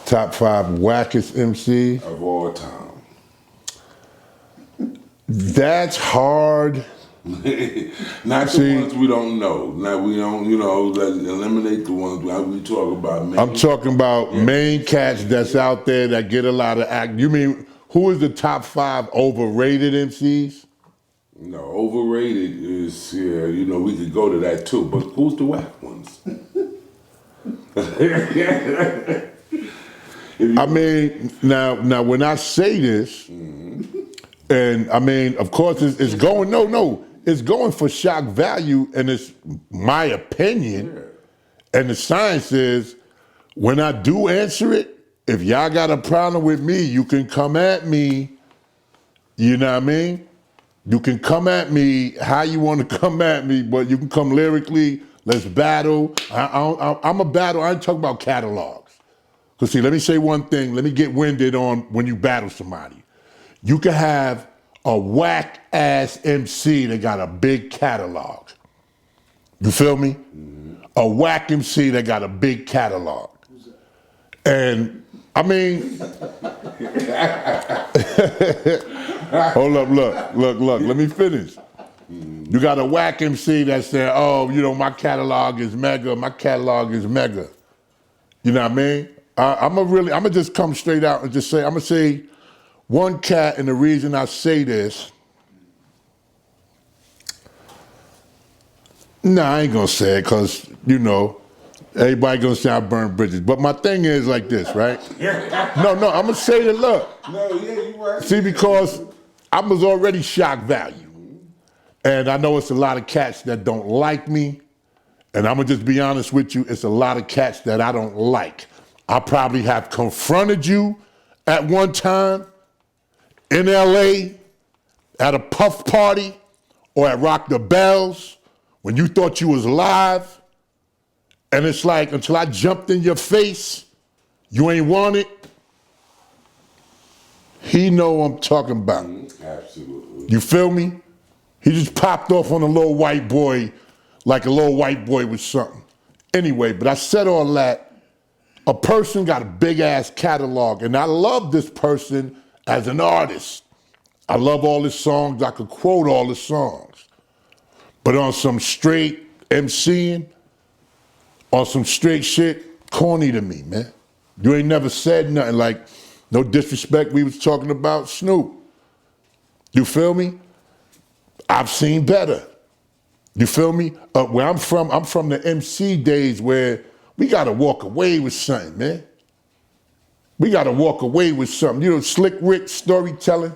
Top five wackest MCs? Of all time. That's hard. Not the ones we don't know. Now we don't, you know, let's eliminate the ones we talk about. I'm talking about main cats that's out there that get a lot of act. You mean, who is the top five overrated MCs? No, overrated is, yeah, you know, we could go to that too, but who's the whack ones? I mean, now when I say this, and I mean, of course, it's going, no, it's going for shock value, and it's my opinion, and the science is, when I do answer it, if y'all got a problem with me, you can come at me, you know what I mean? You can come at me how you want to come at me, but you can come lyrically, let's battle. I'm a battle, I ain't talking about catalogs. Because see, let me say one thing, let me get winded on when you battle somebody. You can have a whack ass MC that got a big catalog. You feel me? A whack MC that got a big catalog. And I mean, hold up, look, let me finish. You got a whack MC that said, oh, you know, my catalog is mega. You know what I mean? I'm gonna just come straight out and just say, I'm gonna say one cat, and the reason I say this, I ain't gonna say it, cause you know, everybody gonna say I burn bridges. But my thing is like this, right? No, I'm gonna say that, look. No, yeah, you right. See, because I was already shock value. And I know it's a lot of cats that don't like me. And I'm gonna just be honest with you, it's a lot of cats that I don't like. I probably have confronted you at one time in LA at a puff party or at Rock the Bells when you thought you was live. And it's like, until I jumped in your face, you ain't want it. He know what I'm talking about. Absolutely. You feel me? He just popped off on a little white boy, like a little white boy with something. Anyway, but I said all that. A person got a big ass catalog, and I love this person as an artist. I love all his songs. I could quote all his songs. But on some straight MCing, on some straight shit, corny to me, man. You ain't never said nothing. Like, no disrespect, we was talking about Snoop. You feel me? I've seen better. You feel me? Where I'm from the MC days where we gotta walk away with something, man. We gotta walk away with something. You know, Slick Rick storytelling.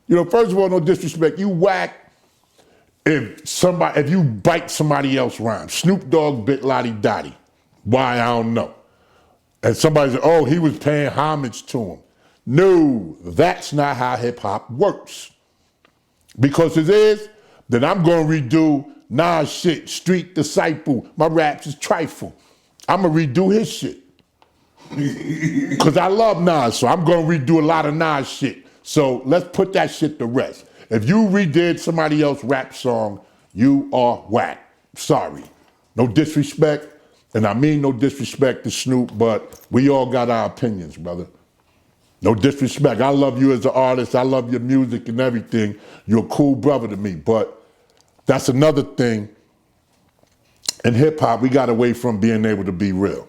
You know, first of all, no disrespect, you whack if you bite somebody else's rhyme. Snoop Dogg bit Lottie Dottie. Why, I don't know. And somebody said, oh, he was paying homage to him. No, that's not how hip hop works. Because it is, then I'm gonna redo Nas shit, Street Disciple. My raps is trifle. I'm gonna redo his shit. Because I love Nas, so I'm gonna redo a lot of Nas shit. So let's put that shit to rest. If you redid somebody else's rap song, you are whack. Sorry. No disrespect, and I mean no disrespect to Snoop, but we all got our opinions, brother. No disrespect. I love you as an artist. I love your music and everything. You're a cool brother to me, but that's another thing. In hip hop, we got away from being able to be real.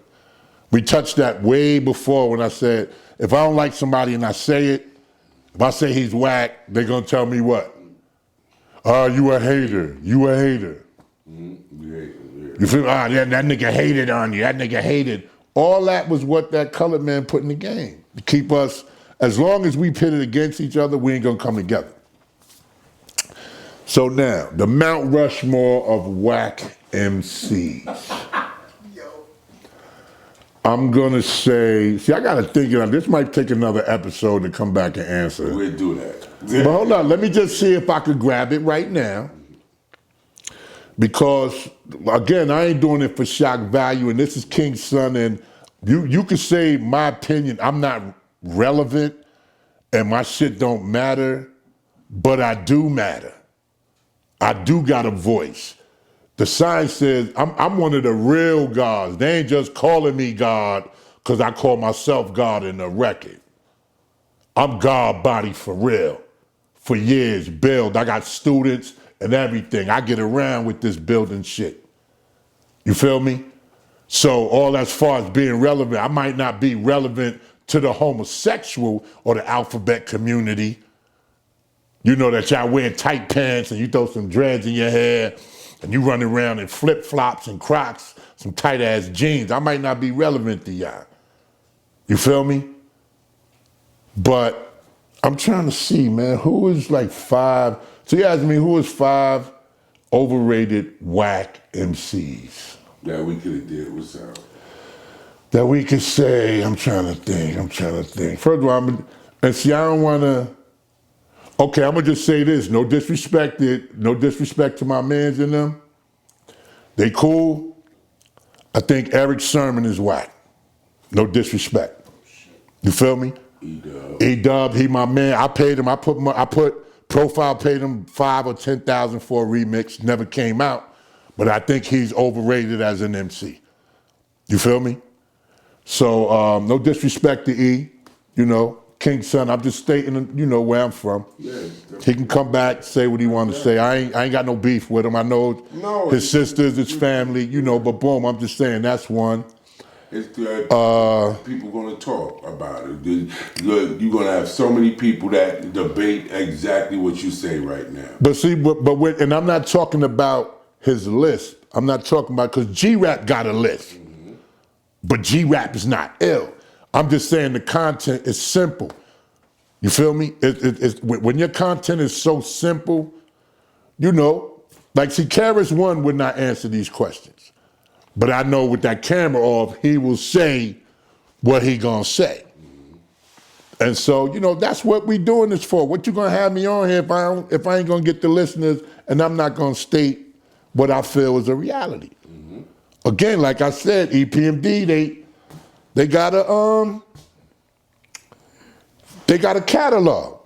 We touched that way before when I said, if I don't like somebody and I say it, if I say he's whack, they're gonna tell me what? You a hater. You a hater. You feel, that nigga hated on you. That nigga hated. All that was what that colored man put in the game. To keep us, as long as we pitted against each other, we ain't gonna come together. So now, the Mount Rushmore of whack MCs. I'm gonna say, I gotta think of this. Might take another episode to come back and answer. We'll do that. But hold on, let me just see if I could grab it right now. Because, again, I ain't doing it for shock value, and this is King's Son, and you could say my opinion, I'm not relevant, and my shit don't matter, but I do matter. I do got a voice. The sign says I'm one of the real gods. They ain't just calling me God because I call myself God in the record. I'm God body for real. For years, build. I got students and everything. I get around with this building shit. You feel me? So all as far as being relevant, I might not be relevant to the homosexual or the alphabet community, You know that y'all wear tight pants and you throw some dreads in your hair and you run around in flip-flops and Crocs, some tight-ass jeans. I might not be relevant to y'all. You feel me? But I'm trying to see, man, who is like 5. So you asked me who is 5 overrated whack MCs. That we could have did with Sarah. That we could say, I'm trying to think. First of all, and see, I don't want to, okay, I'm going to just say this. No disrespect to my mans in them. They cool. I think Eric Sermon is whack. No disrespect. You feel me? E-Dub, he my man. I paid him. I put Profile paid him $5,000 or $10,000 for a remix. Never came out, but I think he's overrated as an MC. You feel me? So no disrespect to E. You know, King's son. I'm just stating, you know, where I'm from. Yeah, he can come back, say what he want to say. I ain't got no beef with him. I know his sisters, his family. You know, but boom, I'm just saying that's one. It's people going to talk about it. You're going to have so many people that debate exactly what you say right now. But see, and I'm not talking about his list. I'm not talking about, because G-Rap got a list. Mm-hmm. But G-Rap is not ill. I'm just saying the content is simple. You feel me? When your content is so simple, you know, like, see, KRS-One would not answer these questions. But I know with that camera off, he will say what he gonna say. And so, you know, that's what we doing this for. What you gonna have me on here if I ain't gonna get the listeners and I'm not gonna state what I feel is a reality. Mm-hmm. Again, like I said, EPMD, they got a catalog.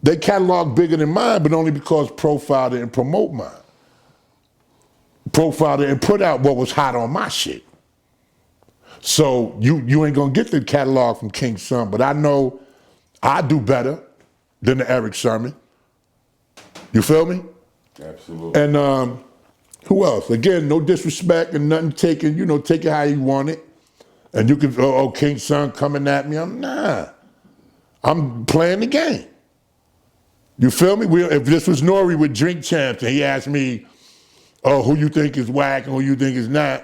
They catalog bigger than mine, but only because Profile didn't promote mine. Profiled it and put out what was hot on my shit. So you ain't gonna get the catalog from King's son, but I know I do better than the Eric Sermon. You feel me? Absolutely. And who else? Again, no disrespect and nothing taken, you know, take it how you want it. And you can, King's son coming at me. I'm playing the game. You feel me? If this was Nori with Drink Champs and he asked me, who you think is whack and who you think is not,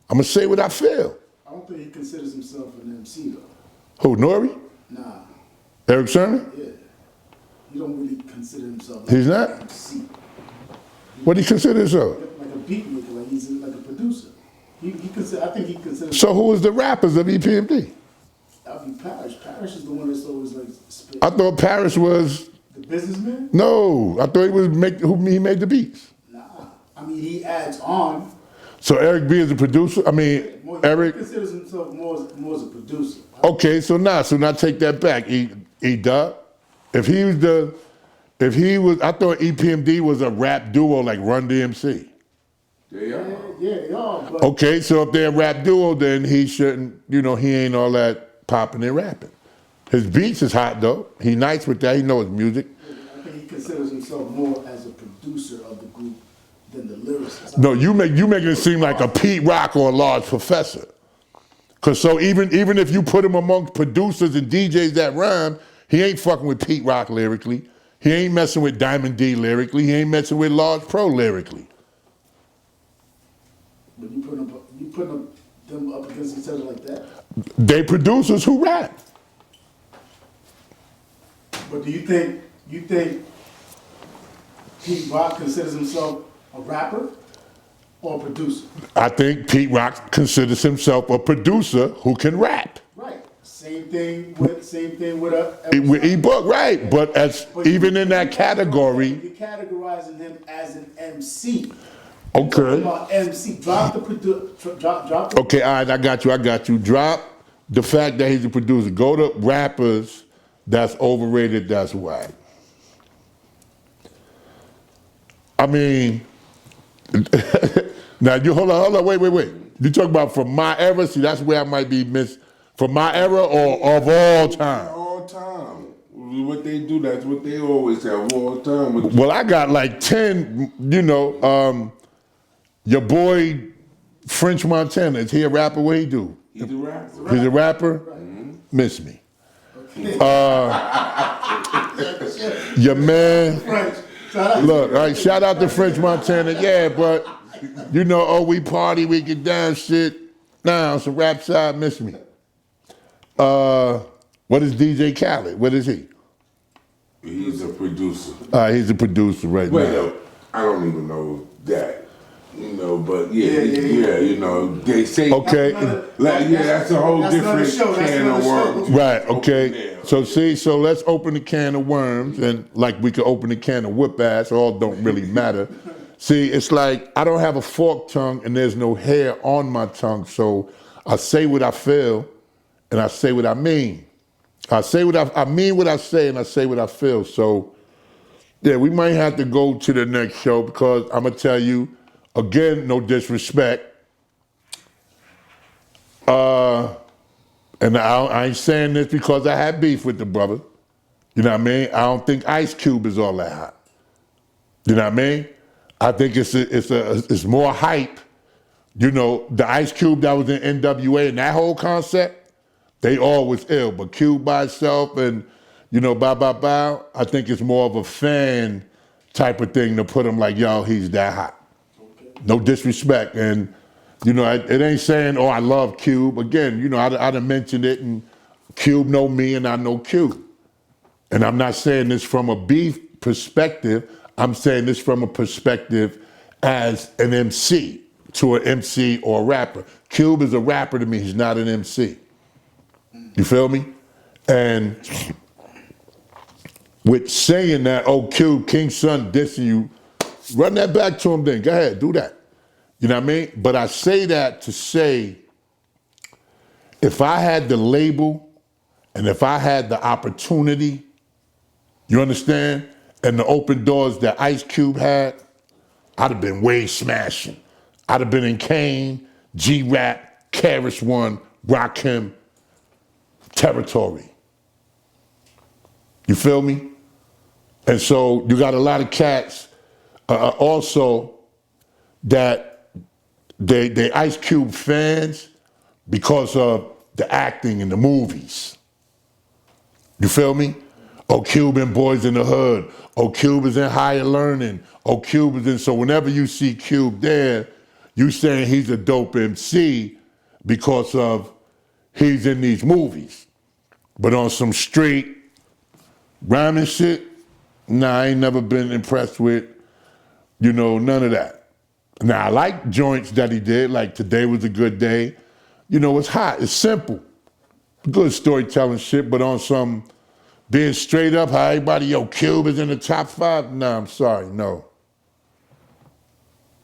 I'm gonna say what I feel. I don't think he considers himself an MC though. Who, Nori? Nah. Eric Sermon? Yeah. He don't really consider himself like He's not? an MC. What do he consider himself? Like a beat maker, like he's like a producer. I think he considers. So who is the rappers of EPMD? That'd be Parrish. Parrish is the one that's always like spit. I thought Parrish was the businessman? No, I thought he made the beats. I mean, he adds on. So Eric B is a producer? Eric considers himself more as a producer. Okay, so now take that back. E-Dub. I thought EPMD was a rap duo like Run DMC. They are. But Okay, so if they're a rap duo, then he shouldn't, you know, he ain't all that popping and rapping. His beats is hot though. He nice with that, he knows music. I think he considers himself more as a producer of the group than the lyricist. No, you making it seem like a Pete Rock or a Large Professor. Cause so even if you put him amongst producers and DJs that rhyme, he ain't fucking with Pete Rock lyrically. He ain't messing with Diamond D lyrically. He ain't messing with Large Pro lyrically. But you putting them up against each other like that? They producers who rap. But do you think Pete Rock considers himself a rapper or a producer? I think Pete Rock considers himself a producer who can rap. Right. Same thing with E-Book, right? Yeah. But even in that category, you're categorizing him as an MC. Okay. About MC, drop the. Okay, all right, I got you. Drop the fact that he's a producer. Go to rappers that's overrated, that's whack. I mean, now you hold on, wait. You talk about from my era? See, that's where I might be missed. From my era or of all time? All time. What they do, that's what they always have, all time. Well, I got like 10, you know, your boy French Montana, is he a rapper? What he do? He's a rapper. He's a rapper? Mm-hmm. Miss me. Okay. Your man. French. Shout out Look, all right, shout out to French Montana. Yeah, but you know, oh, we party, we get down, shit. Now, some rap side miss me. What is DJ Khaled? What is he? He's a producer. He's a producer right now. Well, I don't even know that. You know, but yeah, you know, they say Okay. that's a whole different can of worms. Right, okay. So let's open the can of worms, and like we could open the can of whip ass, all don't really matter. See, it's like I don't have a forked tongue and there's no hair on my tongue, so I say what I feel and I say what I mean. I mean what I say and I say what I feel. So yeah, we might have to go to the next show because I'm gonna tell you, again, no disrespect. And I ain't saying this because I had beef with the brother. You know what I mean? I don't think Ice Cube is all that hot. You know what I mean? I think it's more hype. You know, the Ice Cube that was in NWA and that whole concept, they all was ill. But Cube by itself and, you know, bow, I think it's more of a fan type of thing to put him like, yo, he's that hot. No disrespect. And, you know, it ain't saying, oh, I love Cube. Again, you know, I'd have mentioned it and Cube know me and I know Cube. And I'm not saying this from a beef perspective. I'm saying this from a perspective as an MC to an MC or a rapper. Cube is a rapper to me. He's not an MC. You feel me? And with saying that, oh, Cube, King's son dissing you, run that back to him then. Go ahead, do that. You know what I mean? But I say that to say, if I had the label and if I had the opportunity, you understand? And the open doors that Ice Cube had, I'd have been way smashing. I'd have been in Kane, G-Rap, Karis One, Rakim territory. You feel me? And so you got a lot of cats also that they Ice Cube fans because of the acting in the movies. You feel me? Oh, Cube in Boys in the Hood. Oh, Cube is in Higher Learning. Oh, Cube is in, so whenever you see Cube there, you saying he's a dope MC because of he's in these movies. But on some straight rhyming shit, nah, I ain't never been impressed with, you know, none of that. Now, I like joints that he did, like Today Was a Good Day. You know, it's hot, it's simple. Good storytelling shit, but on some being straight up, how everybody, yo, Cube is in the top 5? Nah, I'm sorry, no.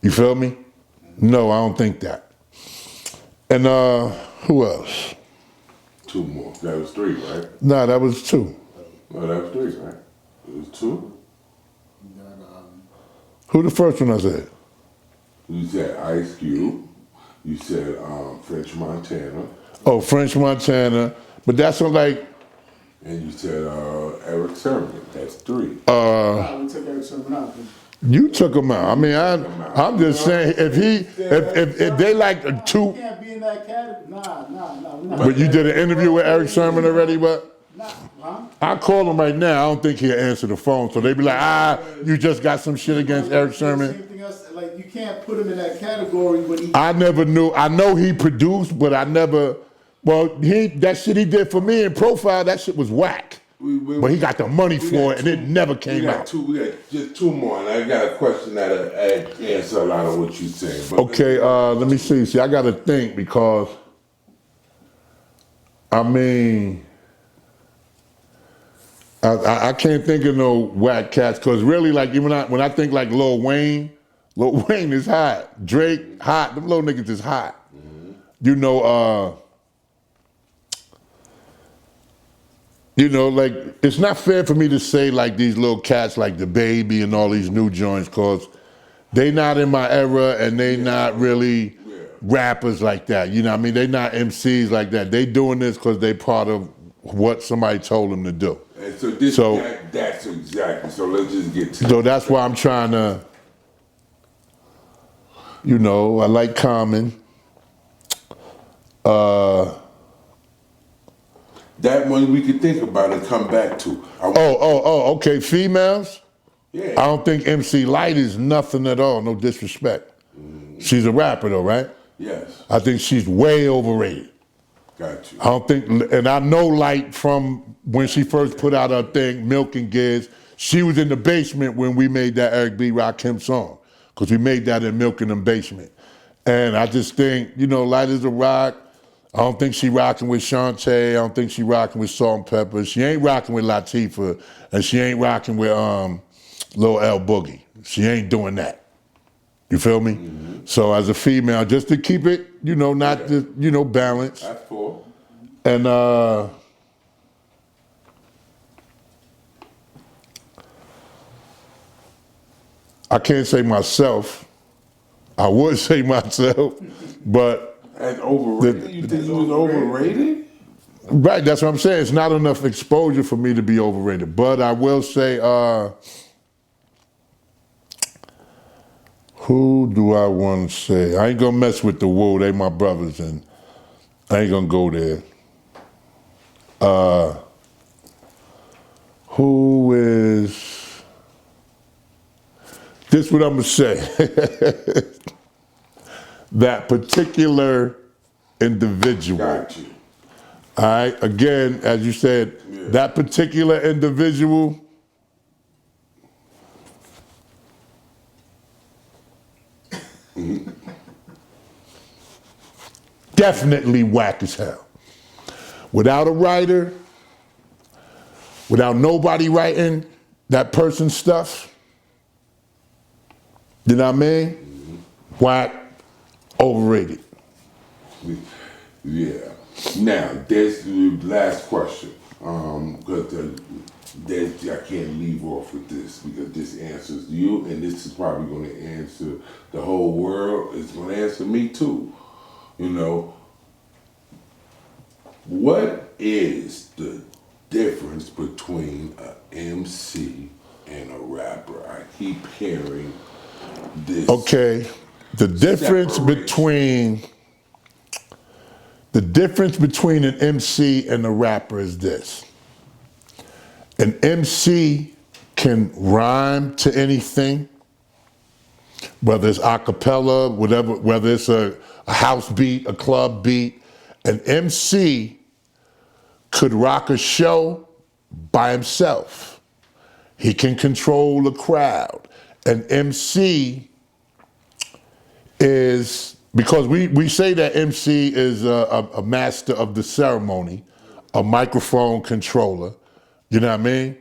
You feel me? No, I don't think that. And who else? 2 more. That was 3, right? Nah, that was 2. No, that was 3, right? It was 2? Who the first one I said? You said Ice Cube. You said French Montana. Oh, French Montana. But that's not like... And you said Eric Sermon. That's 3. We took Eric Sermon out. You took him out. I mean, I'm just saying, if they like 2... You can't be in that category. Nah. But you did an interview with Eric Sermon already, but? Huh? I call him right now. I don't think he'll answer the phone. So they be like, you just got some shit against Eric Sermon. Same thing else. Like, you can't put him in that category when he... I never knew. I know he produced, but I never... Well, that shit he did for me in Profile, that shit was whack. But he got the money for it, and it never came out. We got just 2 more, and I got a question that'll answer a lot of what you're saying. But Okay, let me see. See, I got to think because, I mean, I can't think of no whack cats because really, like, even when I think like Lil Wayne is hot. Drake, hot. Them little niggas is hot. You know, like, it's not fair for me to say like these little cats like The Baby and all these new joints because they not in my era and they not really rappers like that. You know what I mean? They not MCs like that. They doing this because they part of what somebody told them to do. And that's exactly, so let's just get to So that's why I'm trying to, you know, I like Common. That one we could think about and come back to. Okay, females? Yeah. I don't think MC Light is nothing at all, no disrespect. She's a rapper though, right? Yes. I think she's way overrated. Got you. I don't think, and I know Light from when she first put out her thing, Milk and Giz. She was in the basement when we made that Eric B. Rakim song, because we made that in Milk in the basement. And I just think, Light is a rock. I don't think she rocking with Shantae. I don't think she rocking with Salt and Pepper. She ain't rocking with Latifah, and she ain't rocking with Lil L Boogie. She ain't doing that. You feel me? Mm-hmm. So as a female, just to keep it, not just, balanced. That's cool. And I can't say myself. I would say myself, but as overrated? You think you was overrated? Right, that's what I'm saying. It's not enough exposure for me to be overrated. But I will say, who do I want to say? I ain't gonna mess with the Wu. They my brothers, and I ain't gonna go there. Who is? This what I'm gonna say. That particular individual. Got you. All right. Again, as you said, that particular individual. Definitely whack as hell. Without a writer, without nobody writing that person's stuff, you know what I mean? Whack, overrated. Yeah. Now, there's the last question. Because I can't leave off with this because this answers you, and this is probably going to answer the whole world. It's going to answer me too. What is the difference between an MC and a rapper? I keep hearing this. Okay, the difference between an MC and a rapper is this. An MC can rhyme to anything, whether it's a cappella, whether it's a house beat, a club beat. An MC could rock a show by himself. He can control the crowd. An MC is, because we say that MC is a master of the ceremony, a microphone controller, you know what I mean?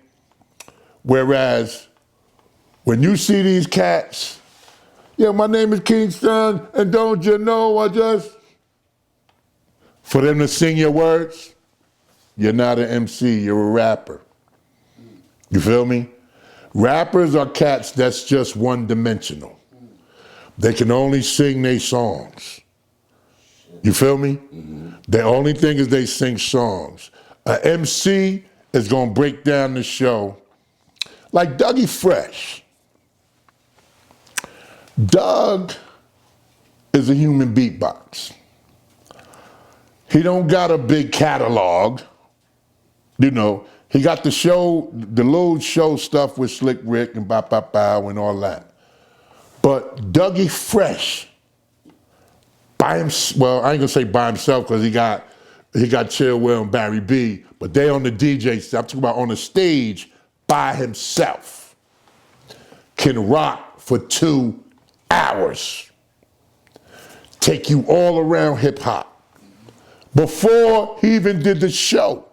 Whereas when you see these cats, my name is Kingston, and don't you know for them to sing your words, you're not an MC, you're a rapper. You feel me? Rappers are cats that's just one-dimensional. They can only sing their songs. You feel me? Mm-hmm. The only thing is they sing songs. An MC is gonna break down the show like Dougie Fresh. Doug is a human beatbox. He don't got a big catalog, He got the little show stuff with Slick Rick and Bow and all that. But Dougie Fresh, I ain't gonna say by himself because he got Chill Will and Barry B, but they on the DJ stuff. I'm talking about on the stage by himself. Can rock for 2 hours. Take you all around hip hop. Before he even did the show.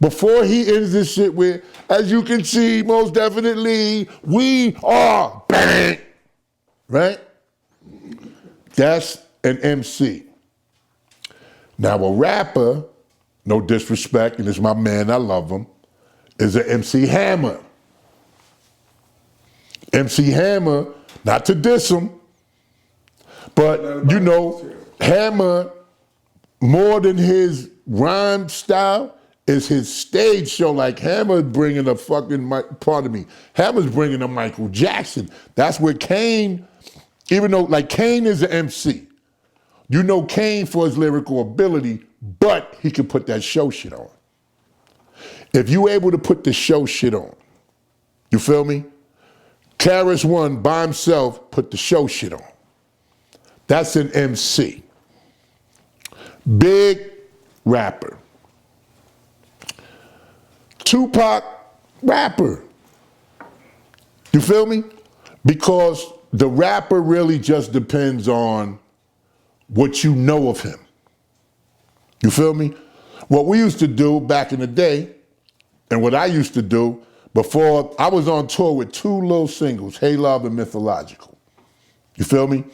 Before he ends this shit with, as you can see, most definitely, we are bang. Right? That's an MC. Now a rapper, no disrespect, and it's my man, I love him, is an MC Hammer. MC Hammer, not to diss him, but Hammer, more than his rhyme style, is his stage show. Like Hammer's bringing Hammer's bringing a Michael Jackson. That's where Kane, even though Kane is an MC, Kane for his lyrical ability, but he can put that show shit on. If you able to put the show shit on, you feel me? Karis One by himself put the show shit on. That's an MC. Big rapper. Tupac, rapper. You feel me? Because the rapper really just depends on what you know of him. You feel me? What we used to do back in the day, and what I used to do before, I was on tour with 2 little singles, Hey Love and Mythological. You feel me?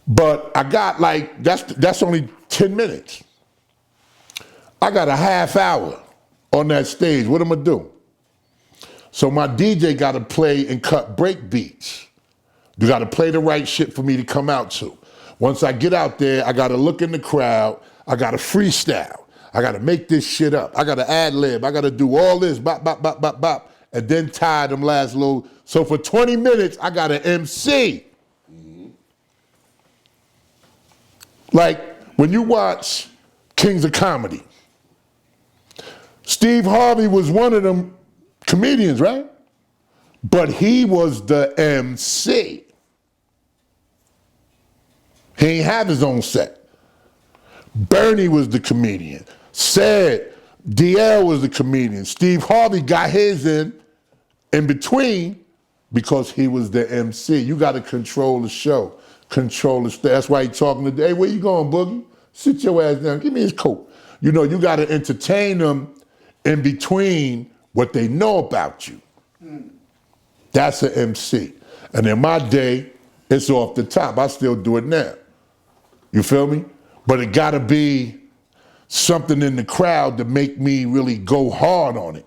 But I got like, that's only 10 minutes. I got a half hour on that stage. What am I do? So my DJ got to play and cut break beats. You got to play the right shit for me to come out to. Once I get out there, I got to look in the crowd. I got to freestyle. I got to make this shit up. I got to ad lib. I got to do all this, bop, bop, bop, bop, bop, and then tie them last little. So for 20 minutes, I got an MC. Like when you watch Kings of Comedy, Steve Harvey was one of them comedians, right? But he was the MC. He ain't have his own set. Bernie was the comedian. Said DL was the comedian. Steve Harvey got his in between because he was the MC. You got to control the show, control the stage. That's why he talking to, hey, where you going, Boogie? Sit your ass down. Give me his coat. You know, you got to entertain them in between what they know about you. That's an MC. And in my day, it's off the top. I still do it now. You feel me? But it gotta be something in the crowd to make me really go hard on it.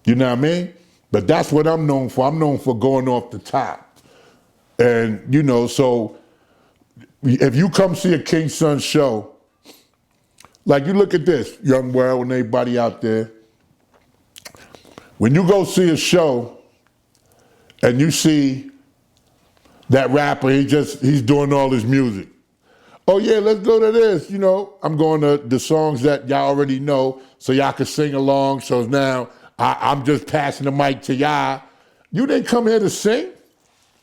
You know what I mean? But that's what I'm known for. I'm known for going off the top. And, you know, so if you come see a King Son show, like you look at this, Young World and everybody out there, when you go see a show and you see that rapper, he's doing all his music. Oh yeah, let's go to this, you know. I'm going to the songs that y'all already know so y'all can sing along. So now I'm just passing the mic to y'all. You didn't come here to sing.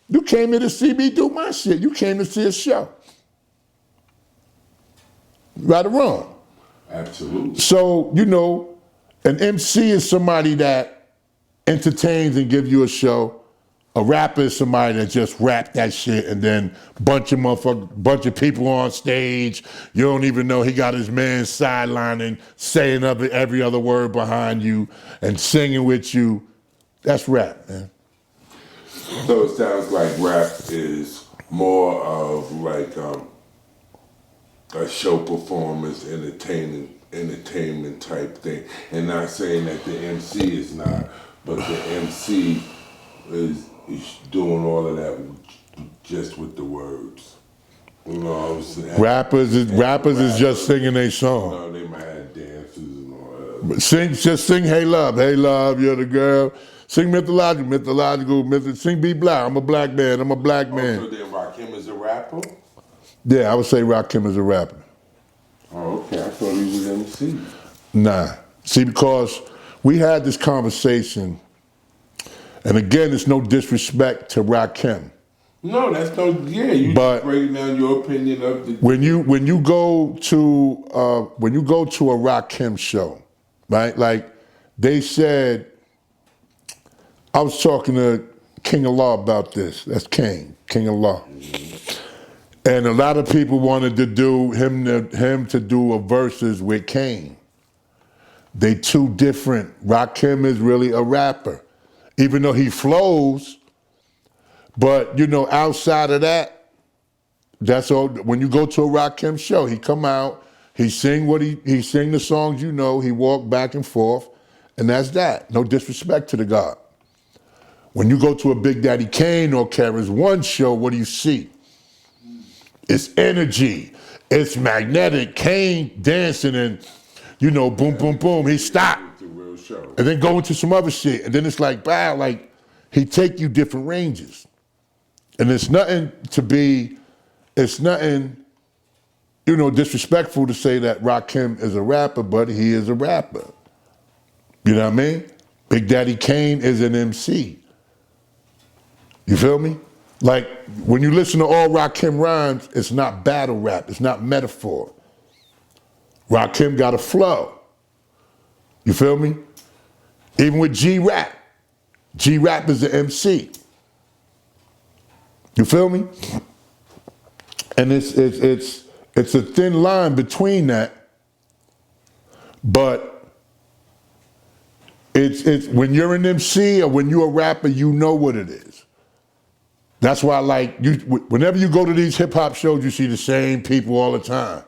You came here to see me do my shit. You came to see a show. Right or wrong? Absolutely. So, you know, an MC is somebody that entertains and gives you a show. A rapper is somebody that just rap that shit and then bunch of people on stage. You don't even know he got his man sidelining, saying every other word behind you and singing with you. That's rap, man. So it sounds like rap is more of like a show performance, entertainment type thing. And not saying that the MC is not, but the MC is doing all of that just with the words. You know what I'm saying? Rappers is just singing their song. You know, they might have dances and all that. But just sing Hey Love, you're the girl. Sing Mythological, sing Be Black, I'm a black man. So then Rakim is a rapper? Yeah, I would say Rakim is a rapper. Oh, okay, I thought he was MC. Nah, see, because we had this conversation. And again, it's no disrespect to Rakim. No, that's no. Yeah, you but just breaking down your opinion of the. When you go to a Rakim show, right? Like they said, I was talking to King of Law about this. That's King of Law, and a lot of people wanted to do him to do a verses with Kane. They two different. Rakim is really a rapper. Even though he flows, but you know, outside of that, that's all. When you go to a Rakim show, he come out, he sing he sing the songs you know, he walk back and forth, and that's that. No disrespect to the God. When you go to a Big Daddy Kane or Karis One show, what do you see? It's energy, it's magnetic. Kane dancing and you know, boom, boom, boom. He stopped. And then go into some other shit. And then it's like, wow, like, he take you different ranges. And it's nothing, you know, disrespectful to say that Rakim is a rapper, but he is a rapper. You know what I mean? Big Daddy Kane is an MC. You feel me? Like, when you listen to all Rakim rhymes, it's not battle rap, it's not metaphor. Rakim got a flow. You feel me? Even with G-Rap. G-Rap is an MC. You feel me? And it's a thin line between that, but it's when you're an MC or when you're a rapper, you know what it is. That's why, like, whenever you go to these hip hop shows, you see the same people all the time.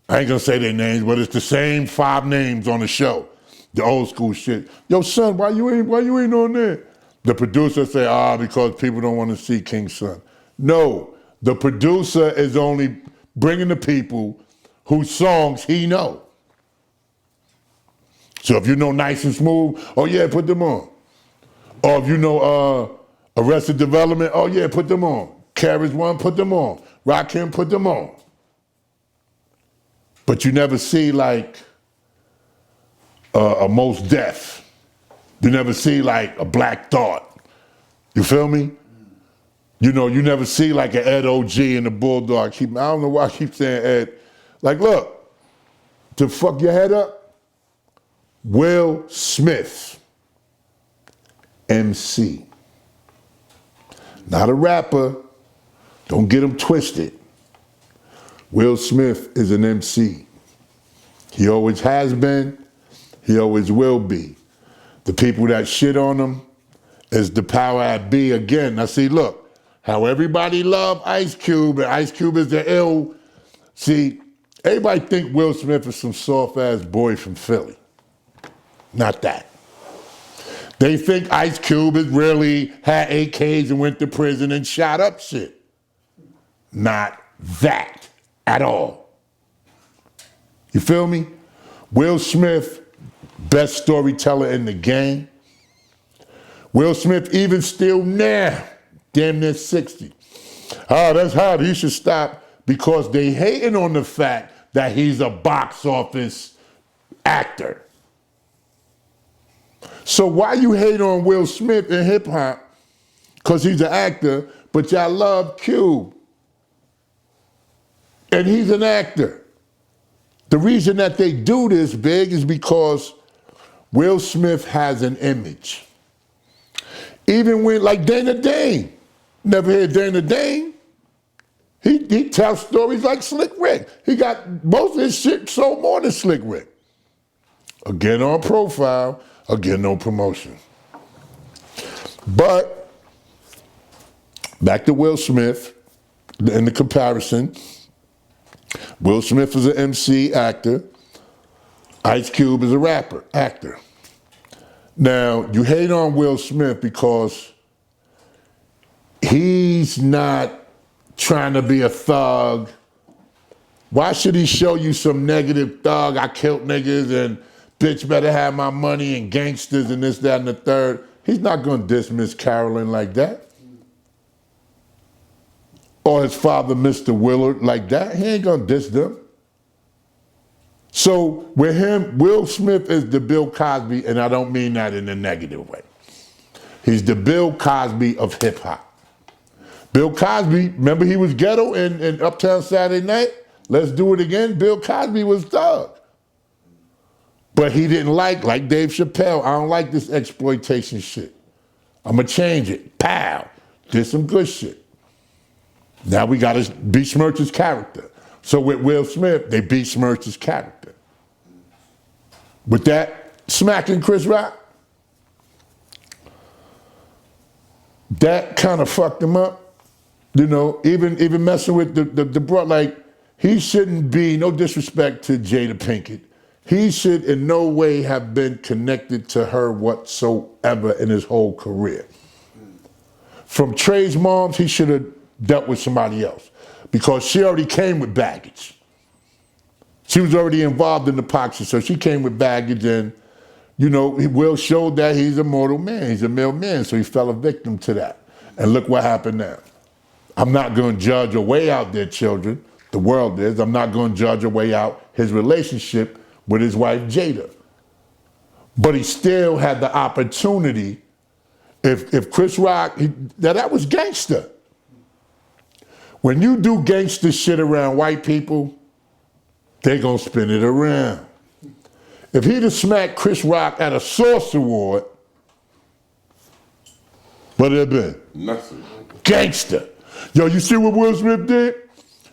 I ain't gonna say their names, but it's the same 5 names on the show. The old school shit. Yo, son, why you ain't on there? The producer say, because people don't want to see King's son. No, the producer is only bringing the people whose songs he know. So if you know Nice and Smooth, oh yeah, put them on. Or if you know Arrested Development, oh yeah, put them on. Carriage One, put them on. Rakim, put them on. But you never see like a Mos Def. You never see like a Black Thought. You feel me? You know, you never see like an Ed OG and the Bulldog. I don't know why I keep saying Ed. Like, look, to fuck your head up, Will Smith, MC. Not a rapper. Don't get him twisted. Will Smith is an MC. He always has been. He always will be. The people that shit on him is the power at be again. Now see, look, how everybody love Ice Cube, and Ice Cube is the ill. See, everybody think Will Smith is some soft-ass boy from Philly. Not that. They think Ice Cube is really had AKs and went to prison and shot up shit. Not that at all. You feel me? Will Smith, best storyteller in the game. Will Smith even still now, damn near 60. Oh, that's hard. He should stop because they hating on the fact that he's a box office actor. So why you hate on Will Smith in hip hop? Because he's an actor, but y'all love Cube. And he's an actor. The reason that they do this, Big, is because Will Smith has an image. Even when, like Dana Dane, never heard Dana Dane. He tells stories like Slick Rick. He got most of his shit sold more than Slick Rick. Again on profile, again no promotion. But back to Will Smith in the comparison. Will Smith is an MC, actor. Ice Cube is a rapper, actor. Now, you hate on Will Smith because he's not trying to be a thug. Why should he show you some negative thug, I killed niggas and bitch better have my money and gangsters and this, that, and the third? He's not gonna dismiss Carolyn like that. Or his father, Mr. Willard, like that. He ain't gonna diss them. So with him, Will Smith is the Bill Cosby, and I don't mean that in a negative way. He's the Bill Cosby of hip hop. Bill Cosby, remember he was ghetto in Uptown Saturday Night? Let's do it again. Bill Cosby was thug. But he didn't like Dave Chappelle, I don't like this exploitation shit. I'm gonna change it. Pow. Did some good shit. Now we gotta besmirch his character. So with Will Smith, they besmirch his character. With that, smacking Chris Rock, that kind of fucked him up. You know, even messing with the bro, like, he shouldn't be, no disrespect to Jada Pinkett, he should in no way have been connected to her whatsoever in his whole career. From Trey's moms, he should have dealt with somebody else because she already came with baggage. She was already involved in the poxy, so she came with baggage, and, you know, Will showed that he's a mortal man, he's a male man, so he fell a victim to that. And look what happened now. I'm not gonna judge or weigh out their children, the world is. I'm not gonna judge or weigh out his relationship with his wife, Jada. But he still had the opportunity. If Chris Rock, that was gangster. When you do gangster shit around white people, they gonna spin it around. If he'd have smacked Chris Rock at a Source Award, what'd it have been? Nothing. Gangster. Yo, you see what Will Smith did?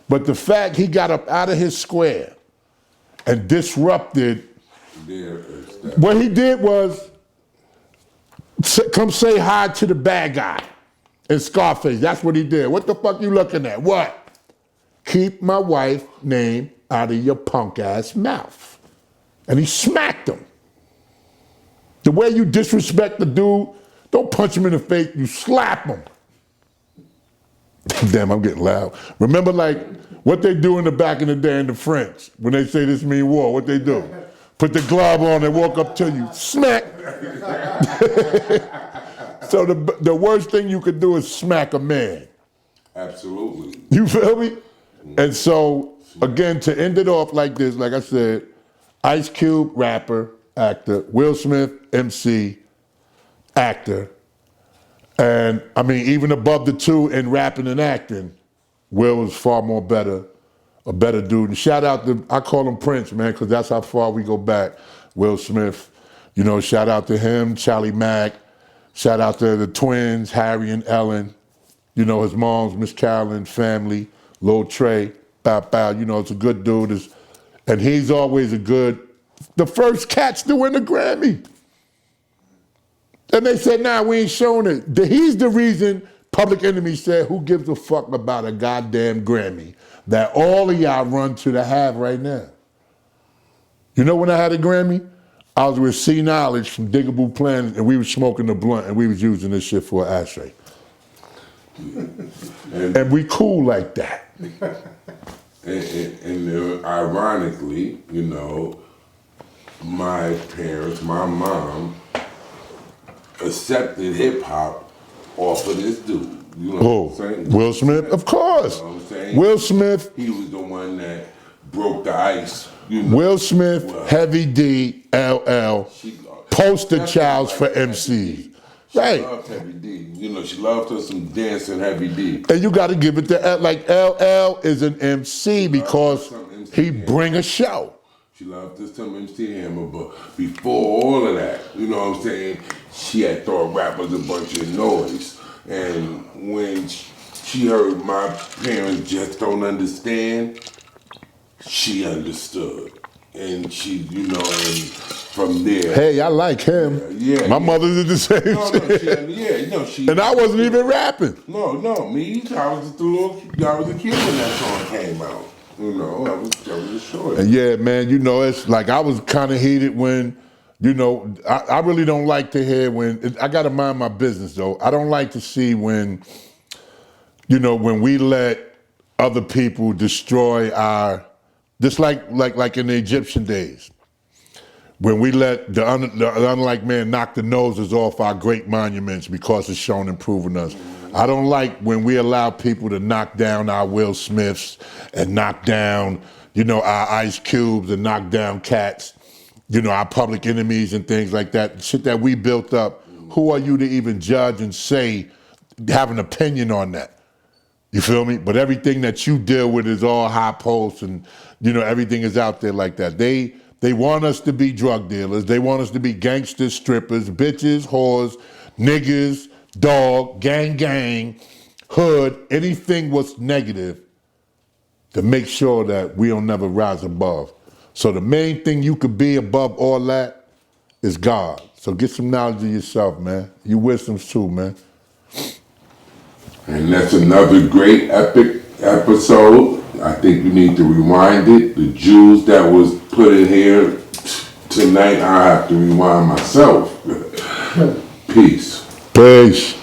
But the fact he got up out of his square and disrupted, what he did was come say hi to the bad guy in Scarface. That's what he did. What the fuck you looking at? What? Keep my wife's name out of your punk ass mouth. And he smacked him. The way you disrespect the dude, don't punch him in the face, you slap him. Damn, I'm getting loud. Remember like what they do in the back in the day in the French, when they say this mean war, what they do? Put the glove on and walk up to you, smack. So the worst thing you could do is smack a man. Absolutely. You feel me? And so, again, to end it off like this, like I said, Ice Cube, rapper, actor, Will Smith, MC, actor. And I mean, even above the two in rapping and acting, Will was far more better, a better dude. And shout out to, I call him Prince, man, because that's how far we go back. Will Smith, you know, shout out to him, Charlie Mack, shout out to the twins, Harry and Ellen, you know, his mom's, Miss Carolyn, family, Lil Trey, Bow Bow, you know, it's a good dude. And he's always the first cats to win the Grammy. And they said, nah, we ain't showing it. He's the reason Public Enemy said, who gives a fuck about a goddamn Grammy that all of y'all run to have right now? You know when I had a Grammy? I was with C Knowledge from Diggable Planet, and we was smoking the blunt, and we was using this shit for an ashtray. And we cool like that. And ironically, you know, my parents, my mom, accepted hip hop off of this dude. You know what I'm saying? Will Smith? Of course. You know what I'm saying? Will Smith. He was the one that broke the ice. You know? Will Smith, Heavy D, LL, poster childs for MC. She loved Heavy D. You know, she loved her some dancing Heavy D. And you got to give it to, like, LL is an MC because he bring a show. She loved this some MC Hammer, but before all of that, you know what I'm saying, she had thought rap was a bunch of noise. And when she heard my parents just don't understand, she understood. And she, you know, and from there. Hey, I like him. Yeah. My mother did the same shit. She. And I wasn't even rapping. No, me. I was just I was a kid when that song came out. You know, I was a short. And yeah, man, you know, it's like I was kind of heated when, you know, I really don't like to hear when, I got to mind my business though. I don't like to see when, you know, when we let other people destroy our, just like in the Egyptian days, when we let the unlike man knock the noses off our great monuments because it's shown improving us. I don't like when we allow people to knock down our Will Smiths and knock down, you know, our Ice Cubes and knock down cats, you know, our Public Enemies and things like that. Shit that we built up. Who are you to even judge and say, have an opinion on that? You feel me? But everything that you deal with is all high posts and, you know, everything is out there like that. They want us to be drug dealers. They want us to be gangsters, strippers, bitches, whores, niggas, dog, gang, hood, anything what's negative to make sure that we don't never rise above. So the main thing you could be above all that is God. So get some knowledge of yourself, man. You wisdoms too, man. And that's another great epic episode. I think we need to rewind it. The Jews that was put in here tonight, I have to rewind myself. Peace. Peace.